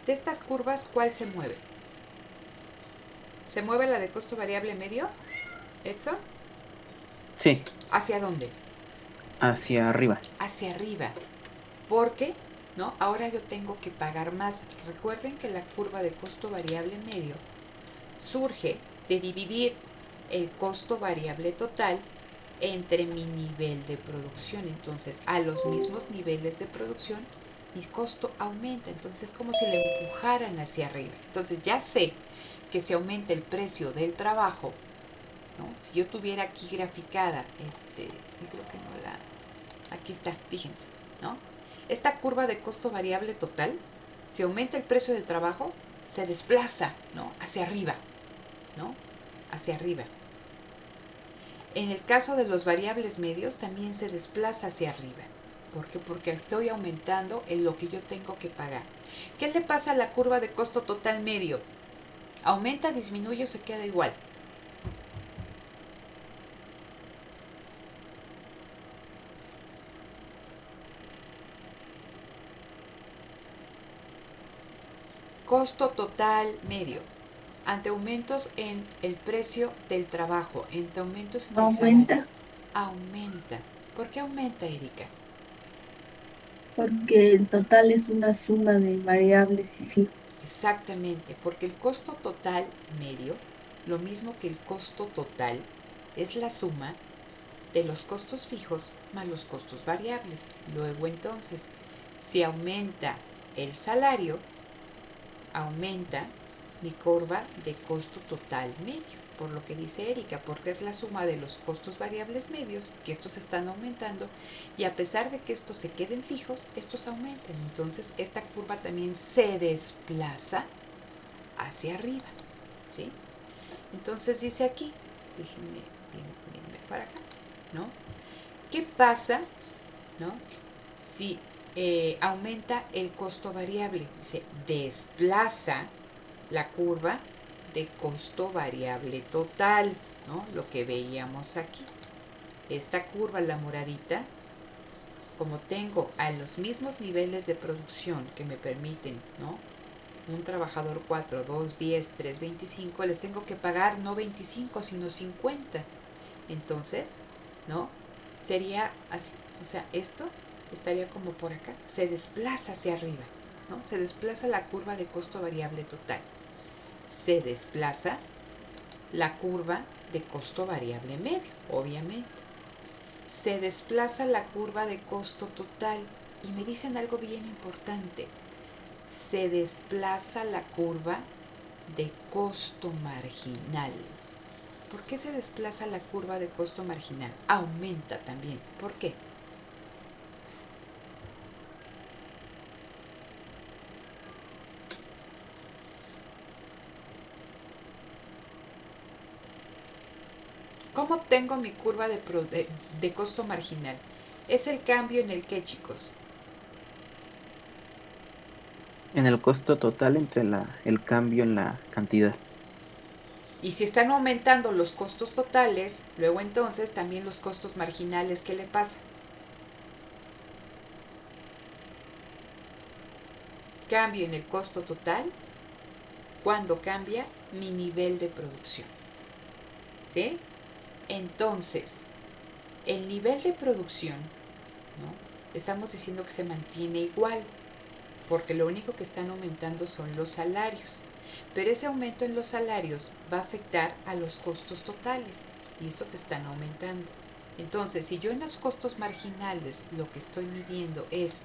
de estas curvas, ¿cuál se mueve? ¿Se mueve la de costo variable medio, Edson? Sí, ¿Hacia dónde? hacia arriba. Hacia arriba. Porque, ¿no?, ahora yo tengo que pagar más. Recuerden que la curva de costo variable medio surge de dividir el costo variable total entre mi nivel de producción. Entonces, a los mismos niveles de producción, mi costo aumenta. Entonces, es como si le empujaran hacia arriba. Entonces, ya sé que si aumenta el precio del trabajo, ¿no? Si yo tuviera aquí graficada, yo creo que no la... Aquí está, fíjense, ¿no? Esta curva de costo variable total, si aumenta el precio del trabajo, se desplaza, ¿no?, hacia arriba, ¿no? Hacia arriba. En el caso de los variables medios también se desplaza hacia arriba. ¿Por qué? Porque estoy aumentando en lo que yo tengo que pagar. ¿Qué le pasa a la curva de costo total medio? ¿Aumenta, disminuye o se queda igual? Costo total medio. Ante aumentos en el precio del trabajo, ante aumentos en el salario. Aumenta. ¿Por qué aumenta, Erika? Porque el total es una suma de variables y fijos. Exactamente, porque el costo total medio, lo mismo que el costo total, es la suma de los costos fijos más los costos variables. Luego entonces, si aumenta el salario, aumenta mi curva de costo total medio, por lo que dice Erika, porque es la suma de los costos variables medios, que estos están aumentando, y a pesar de que estos se queden fijos, estos aumentan. Entonces esta curva también se desplaza hacia arriba, ¿sí? Entonces dice aquí, déjenme para acá, ¿no? ¿Qué pasa, ¿no?, si aumenta el costo variable? Dice, desplaza la curva de costo variable total, ¿no?, lo que veíamos aquí. Esta curva, la moradita, como tengo a los mismos niveles de producción que me permiten, ¿no?, un trabajador 4, 2, 10, 3, 25, les tengo que pagar no 25, sino 50. Entonces, ¿no?, sería así. O sea, esto estaría como por acá, se desplaza hacia arriba, ¿no? Se desplaza la curva de costo variable total. Se desplaza la curva de costo variable medio, obviamente. Se desplaza la curva de costo total. Y me dicen algo bien importante. Se desplaza la curva de costo marginal. ¿Por qué se desplaza la curva de costo marginal? Aumenta también. ¿Por qué? ¿Cómo obtengo mi curva de costo marginal? Es el cambio en el que, chicos. En el costo total entre el cambio en la cantidad. Y si están aumentando los costos totales, luego entonces también los costos marginales, ¿qué le pasa? Cambio en el costo total cuando cambia mi nivel de producción. ¿Sí? Entonces, el nivel de producción, ¿no? Estamos diciendo que se mantiene igual, porque lo único que están aumentando son los salarios. Pero ese aumento en los salarios va a afectar a los costos totales y estos están aumentando. Entonces, si yo en los costos marginales lo que estoy midiendo es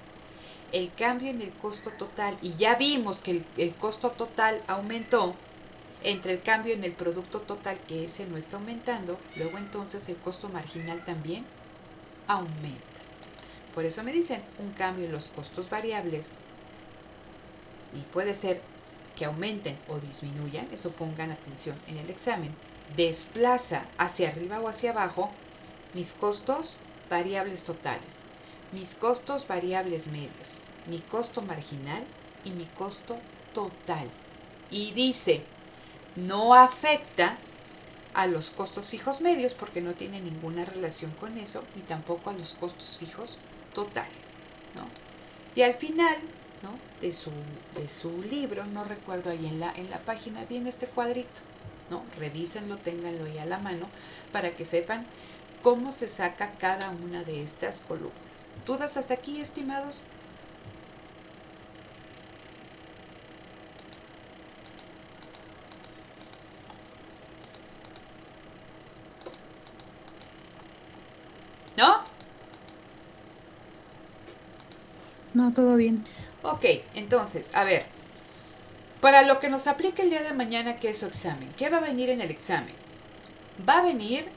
el cambio en el costo total y ya vimos que el costo total aumentó entre el cambio en el producto total, que ese no está aumentando, luego entonces el costo marginal también aumenta. Por eso me dicen un cambio en los costos variables y puede ser que aumenten o disminuyan, eso pongan atención en el examen, desplaza hacia arriba o hacia abajo mis costos variables totales, mis costos variables medios, mi costo marginal y mi costo total. Y dice, no afecta a los costos fijos medios porque no tiene ninguna relación con eso, ni tampoco a los costos fijos totales, ¿no? Y al final, ¿no?, de su libro, no recuerdo ahí en la página, viene este cuadrito, ¿no? Revísenlo, ténganlo ahí a la mano para que sepan cómo se saca cada una de estas columnas. ¿Dudas hasta aquí, estimados? ¿No? No, todo bien. Ok, entonces, a ver, para lo que nos aplica el día de mañana, que es su examen, ¿qué va a venir en el examen? Va a venir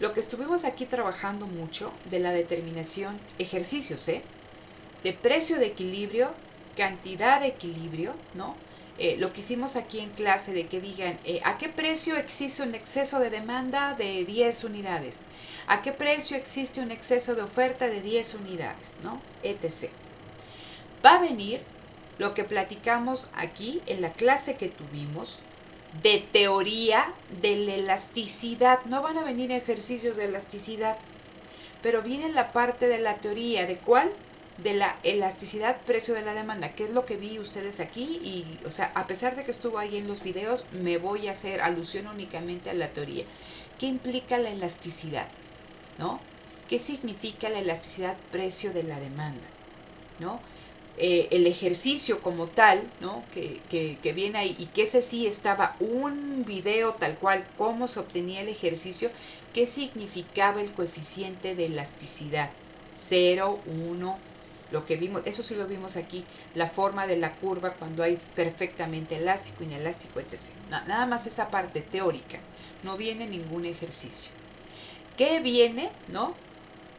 lo que estuvimos aquí trabajando mucho de la determinación, ejercicios, de precio de equilibrio, cantidad de equilibrio, ¿no? Lo que hicimos aquí en clase de que digan, ¿a qué precio existe un exceso de demanda de 10 unidades? ¿A qué precio existe un exceso de oferta de 10 unidades? ¿No? Etc. Va a venir lo que platicamos aquí en la clase que tuvimos de teoría de la elasticidad. No van a venir ejercicios de elasticidad, pero viene la parte de la teoría. ¿De cuál? De la elasticidad precio de la demanda, que es lo que vi ustedes aquí. Y, o sea, a pesar de que estuvo ahí en los videos, me voy a hacer alusión únicamente a la teoría. ¿Qué implica la elasticidad? ¿No? ¿Qué significa la elasticidad precio de la demanda? ¿No? El ejercicio como tal, ¿no?, que viene ahí, y que ese sí estaba un video tal cual, cómo se obtenía el ejercicio, qué significaba el coeficiente de elasticidad, 0, 1, lo que vimos, eso sí lo vimos aquí, la forma de la curva cuando hay perfectamente elástico, inelástico, etc. Nada más esa parte teórica, no viene ningún ejercicio. ¿Qué viene? ¿No?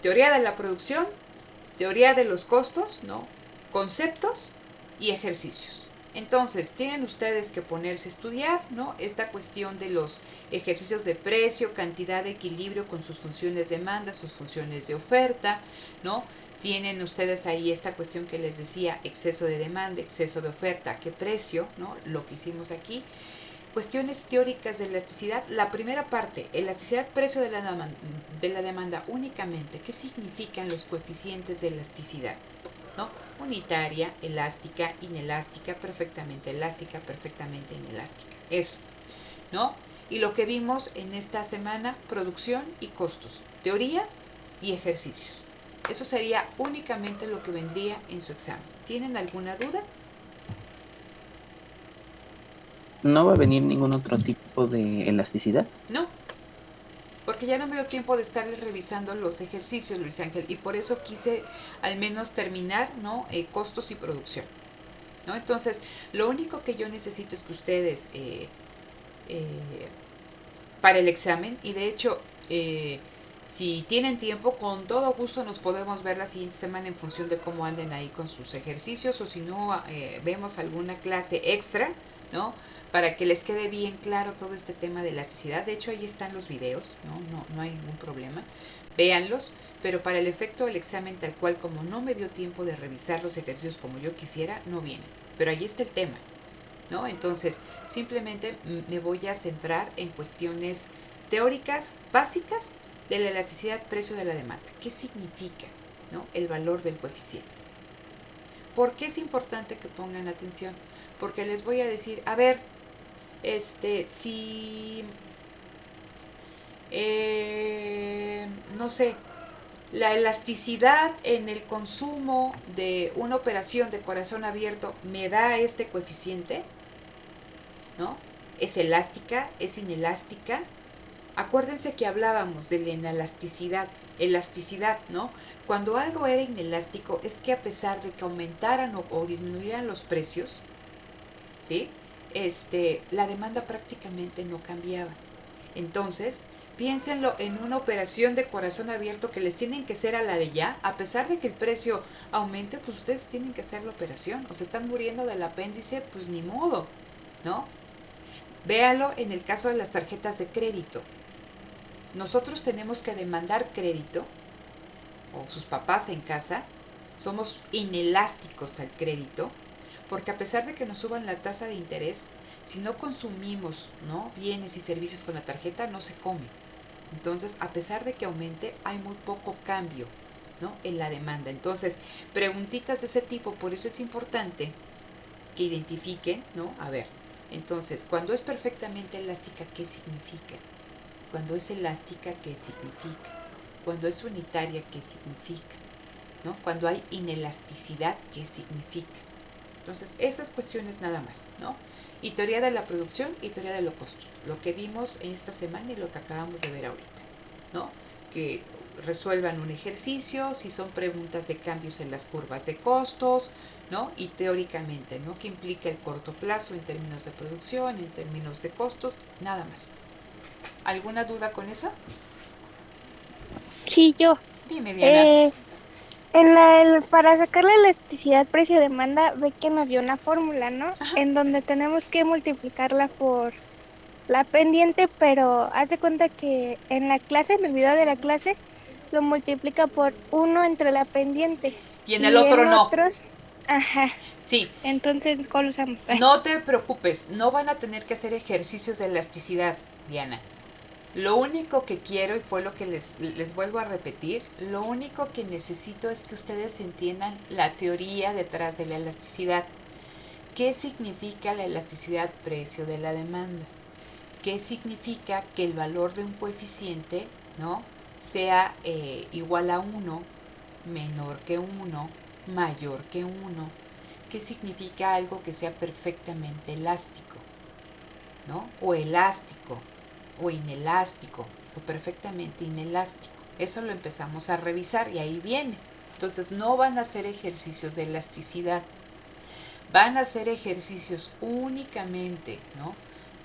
Teoría de la producción, teoría de los costos, ¿no?, conceptos y ejercicios. Entonces, tienen ustedes que ponerse a estudiar, ¿no?, esta cuestión de los ejercicios de precio, cantidad, equilibrio con sus funciones de demanda, sus funciones de oferta, ¿no? Tienen ustedes ahí esta cuestión que les decía, exceso de demanda, exceso de oferta, ¿a qué precio?, ¿no?, lo que hicimos aquí. Cuestiones teóricas de elasticidad. La primera parte, elasticidad precio de la demanda únicamente. ¿Qué significan los coeficientes de elasticidad? ¿No? Unitaria, elástica, inelástica, perfectamente inelástica. Eso, ¿no? Y lo que vimos en esta semana, producción y costos, teoría y ejercicios. Eso sería únicamente lo que vendría en su examen. ¿Tienen alguna duda? ¿No va a venir ningún otro tipo de elasticidad? No, porque ya no me dio tiempo de estarles revisando los ejercicios, Luis Ángel, y por eso quise al menos terminar, ¿no?, costos y producción, ¿no? Entonces, lo único que yo necesito es que ustedes, para el examen, y de hecho, si tienen tiempo, con todo gusto nos podemos ver la siguiente semana en función de cómo anden ahí con sus ejercicios, o si no, vemos alguna clase extra, ¿no? Para que les quede bien claro todo este tema de elasticidad. De hecho, ahí están los videos, no hay ningún problema. Véanlos, pero para el efecto del examen tal cual, como no me dio tiempo de revisar los ejercicios como yo quisiera, no vienen. Pero ahí está el tema, ¿no? Entonces, simplemente me voy a centrar en cuestiones teóricas básicas de la elasticidad precio de la demanda. ¿Qué significa, ¿no?, el valor del coeficiente? ¿Por qué es importante que pongan atención? Porque les voy a decir, a ver, si, no sé, la elasticidad en el consumo de una operación de corazón abierto me da este coeficiente, ¿no? ¿Es elástica? ¿Es inelástica? Acuérdense que hablábamos de la elasticidad, ¿no? Cuando algo era inelástico es que a pesar de que aumentaran o disminuyeran los precios, ¿sí?, la demanda prácticamente no cambiaba. Entonces, piénsenlo en una operación de corazón abierto que les tienen que hacer a la de ya, a pesar de que el precio aumente, pues ustedes tienen que hacer la operación. O se están muriendo del apéndice, pues ni modo, ¿no? Véalo en el caso de las tarjetas de crédito. Nosotros tenemos que demandar crédito, o sus papás en casa, somos inelásticos al crédito, porque a pesar de que nos suban la tasa de interés, si no consumimos, ¿no?, bienes y servicios con la tarjeta, no se come. Entonces, a pesar de que aumente, hay muy poco cambio, ¿no?, en la demanda. Entonces, preguntitas de ese tipo, por eso es importante que identifiquen, ¿no? A ver, entonces, cuando es perfectamente elástica, ¿qué significa? Cuando es elástica, ¿qué significa? Cuando es unitaria, ¿qué significa? ¿No? Cuando hay inelasticidad, ¿qué significa? Entonces, esas cuestiones nada más, ¿no? Y teoría de la producción y teoría de los costos. Lo que vimos esta semana y lo que acabamos de ver ahorita, ¿no? Que resuelvan un ejercicio, si son preguntas de cambios en las curvas de costos, ¿no? Y teóricamente, ¿no?, ¿qué implica el corto plazo en términos de producción, en términos de costos? Nada más. ¿Alguna duda con eso? Sí, yo. Dime, Diana. Para sacar la elasticidad precio-demanda, ve que nos dio una fórmula, ¿no? Ajá. En donde tenemos que multiplicarla por la pendiente, pero haz de cuenta que en la clase, en el video de la clase, lo multiplica por 1 entre la pendiente. Y en el Y otro en no. otros, ajá. Sí, Entonces, ¿cuál usamos? no te preocupes, no van a tener que hacer ejercicios de elasticidad, Diana. Lo único que quiero, y fue lo que les vuelvo a repetir, lo único que necesito es que ustedes entiendan la teoría detrás de la elasticidad. ¿Qué significa la elasticidad precio de la demanda? ¿Qué significa que el valor de un coeficiente, ¿no?, sea igual a 1, menor que 1, mayor que 1? ¿Qué significa algo que sea perfectamente elástico, ¿no?, o elástico, o inelástico, o perfectamente inelástico? Eso lo empezamos a revisar y ahí viene. Entonces, no van a hacer ejercicios de elasticidad, van a hacer ejercicios únicamente, ¿no?,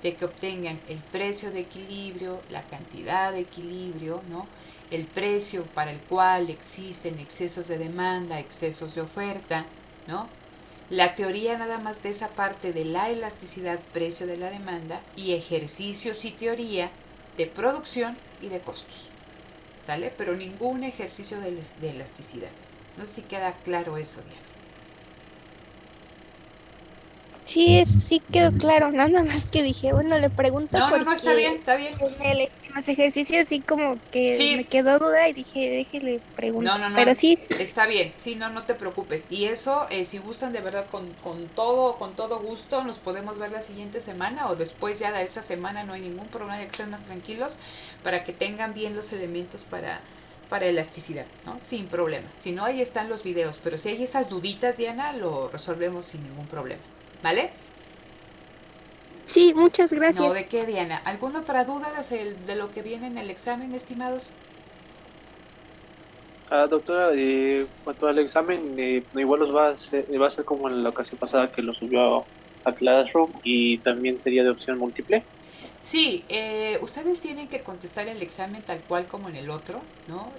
de que obtengan el precio de equilibrio, la cantidad de equilibrio, ¿no?, el precio para el cual existen excesos de demanda, excesos de oferta, ¿no?, la teoría nada más de esa parte de la elasticidad precio de la demanda, y ejercicios y teoría de producción y de costos, ¿sale? Pero ningún ejercicio de elasticidad. No sé si queda claro eso, Diana. Sí quedó claro, nada más que dije, bueno, le pregunto No, porque está bien, está bien. en los ejercicios sí como que me Sí, quedó duda y dije, déjele pregunto, no, pero sí, está bien, sí, no te preocupes. Y eso, si gustan de verdad con todo gusto, nos podemos ver la siguiente semana o después ya de esa semana, no hay ningún problema, de que estén más tranquilos para que tengan bien los elementos para elasticidad, ¿no? Sin problema. Si no, ahí están los videos, pero si hay esas duditas, Diana, lo resolvemos sin ningún problema, ¿vale? sí, muchas No, gracias. ¿de qué, Diana? ¿Alguna otra duda de lo que viene en el examen, estimados? Doctora, cuanto al examen, no, igual va a ser como en la ocasión pasada que lo subió a Classroom y también sería de opción múltiple. Sí, ustedes tienen que contestar el examen tal cual como en el otro, ¿no?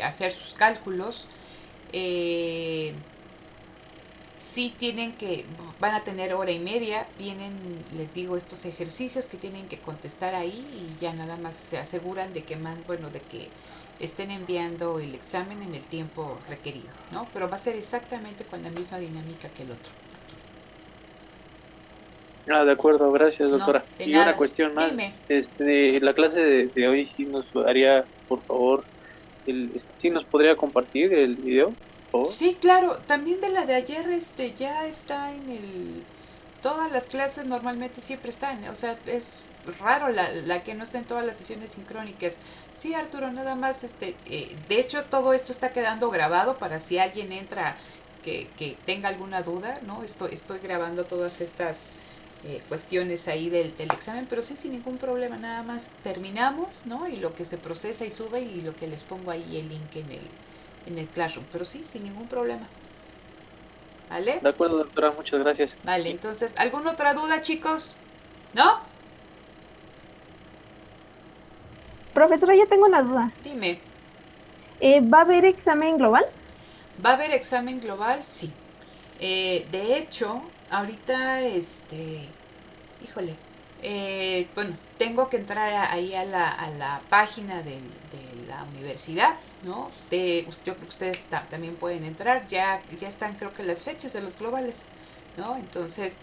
Hacer sus cálculos. sí tienen que, van a tener hora y media, vienen, les digo, estos ejercicios que tienen que contestar ahí y ya nada más se aseguran de que, de que estén enviando el examen en el tiempo requerido, ¿no? Pero va a ser exactamente con la misma dinámica que el otro. Ah, de acuerdo, gracias, No, doctora. de Y una nada. cuestión más, Dime. la clase de hoy sí nos haría, por favor, sí nos podría compartir el video, por favor. Sí, claro, también de la de ayer, ya está en el, todas las clases normalmente siempre están, o sea, es raro la que no está en todas las sesiones sincrónicas. Sí, Arturo, nada más, de hecho todo esto está quedando grabado para si alguien entra que tenga alguna duda, ¿no? Estoy grabando todas estas cuestiones ahí del examen, pero sí, sin ningún problema, nada más terminamos, ¿no? Y lo que se procesa y sube y lo que les pongo ahí el link en el Classroom, pero sí, sin ningún problema. ¿Vale? De acuerdo, doctora, muchas gracias. Vale, entonces, ¿alguna otra duda, chicos? ¿No? Profesora, yo tengo una duda. Dime. ¿Va a haber examen global? ¿Va a haber examen global? Sí. De hecho, ahorita, híjole, bueno, tengo que entrar ahí a la página de la universidad, ¿no? Yo creo que ustedes también pueden entrar, ya están creo que las fechas de los globales, ¿no? Entonces,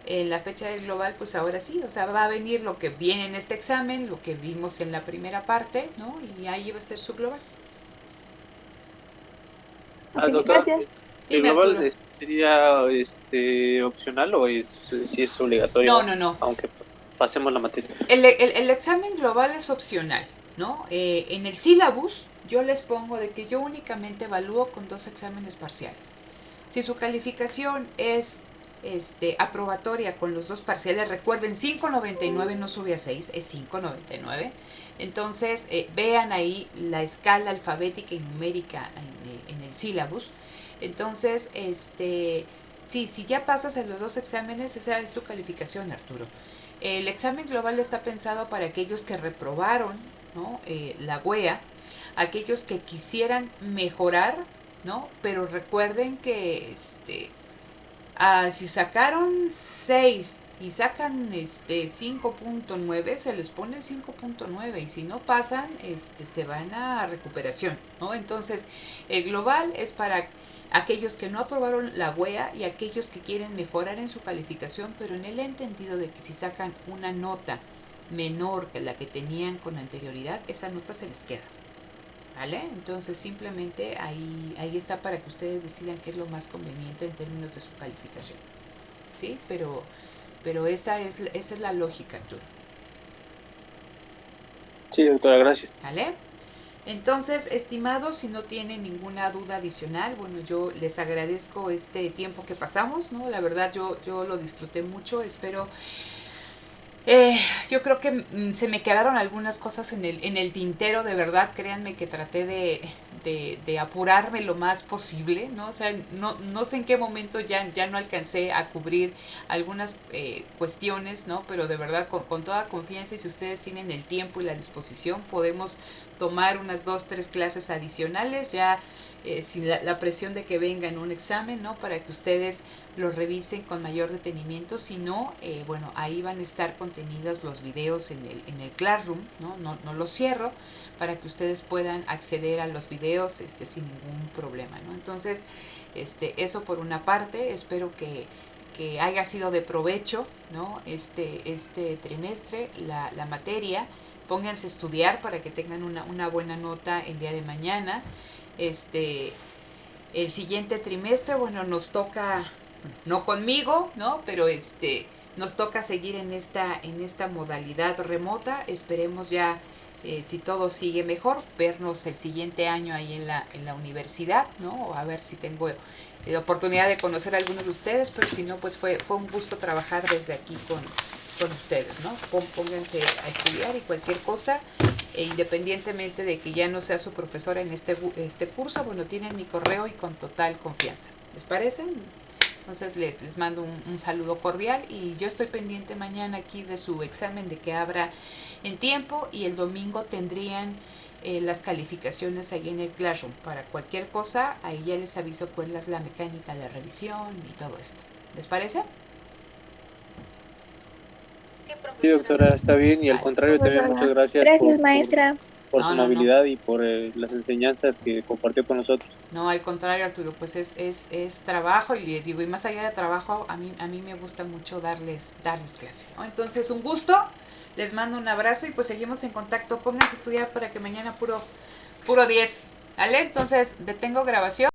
en la fecha del global, pues ahora sí, o sea, va a venir lo que viene en este examen, lo que vimos en la primera parte, ¿no? Y ahí va a ser su global. Ah, Ok, doctora, gracias. ¿el Dime, global Arturo. sería opcional o si es obligatorio, No. aunque pasemos la materia? El examen global es opcional, ¿no? En el syllabus yo les pongo de que yo únicamente evalúo con 2 exámenes parciales. Si su calificación es aprobatoria con los 2 parciales, recuerden 5.99 no sube a 6, es 5.99. Entonces vean ahí la escala alfabética y numérica en el syllabus. Entonces, sí, si ya pasas en los 2 exámenes, esa es tu calificación, Arturo. El examen global está pensado para aquellos que reprobaron, ¿no? La WEA, aquellos que quisieran mejorar, ¿no? Pero recuerden que si sacaron 6 y sacan 5.9, se les pone el 5.9 y si no pasan, se van a recuperación, ¿no? Entonces, el global es para aquellos que no aprobaron la WEA y aquellos que quieren mejorar en su calificación, pero en el entendido de que si sacan una nota menor que la que tenían con anterioridad, esa nota se les queda. ¿Vale? Entonces simplemente ahí está para que ustedes decidan qué es lo más conveniente en términos de su calificación. ¿Sí? Pero esa es la lógica, Arturo. Sí, doctora, gracias. ¿Vale? Entonces, estimados, si no tienen ninguna duda adicional, bueno, yo les agradezco este tiempo que pasamos, ¿no? La verdad, yo lo disfruté mucho, espero... yo creo que se me quedaron algunas cosas en el tintero, de verdad, créanme que traté de apurarme lo más posible, ¿no? O sea, no sé en qué momento ya no alcancé a cubrir algunas cuestiones, ¿no? Pero de verdad, con toda confianza y si ustedes tienen el tiempo y la disposición, podemos tomar unas 2, 3 clases adicionales, ya sin la presión de que venga en un examen, ¿no? Para que ustedes lo revisen con mayor detenimiento. Si no, bueno, ahí van a estar contenidos los videos en el Classroom, ¿no? No los cierro para que ustedes puedan acceder a los videos sin ningún problema, ¿no? Entonces, eso por una parte, espero que haya sido de provecho, ¿no? Este trimestre, la materia. Pónganse a estudiar para que tengan una buena nota el día de mañana. El siguiente trimestre, bueno, nos toca, no conmigo, ¿no? Pero nos toca seguir en esta modalidad remota. Esperemos ya, si todo sigue mejor, vernos el siguiente año ahí en la universidad, ¿no? A ver si tengo la oportunidad de conocer a algunos de ustedes, pero si no, pues fue un gusto trabajar desde aquí con ustedes, ¿no? Pónganse a estudiar y cualquier cosa, independientemente de que ya no sea su profesora en este curso, bueno, tienen mi correo y con total confianza. ¿Les parece? Entonces les mando un saludo cordial y yo estoy pendiente mañana aquí de su examen, de que abra en tiempo, y el domingo tendrían las calificaciones ahí en el Classroom. Para cualquier cosa, ahí ya les aviso cuál es la mecánica de revisión y todo esto. ¿Les parece? Sí, Sí, doctora, está bien. Y al Vale. contrario, también muchas gracias Gracias, maestra. por No, su no, no. amabilidad y por las enseñanzas que compartió con nosotros. No, al contrario, Arturo, pues es trabajo y les digo, y más allá de trabajo, a mí me gusta mucho darles clase, ¿no? Entonces, un gusto, les mando un abrazo y pues seguimos en contacto. Pónganse a estudiar para que mañana puro 10, ¿vale? Entonces, detengo grabación.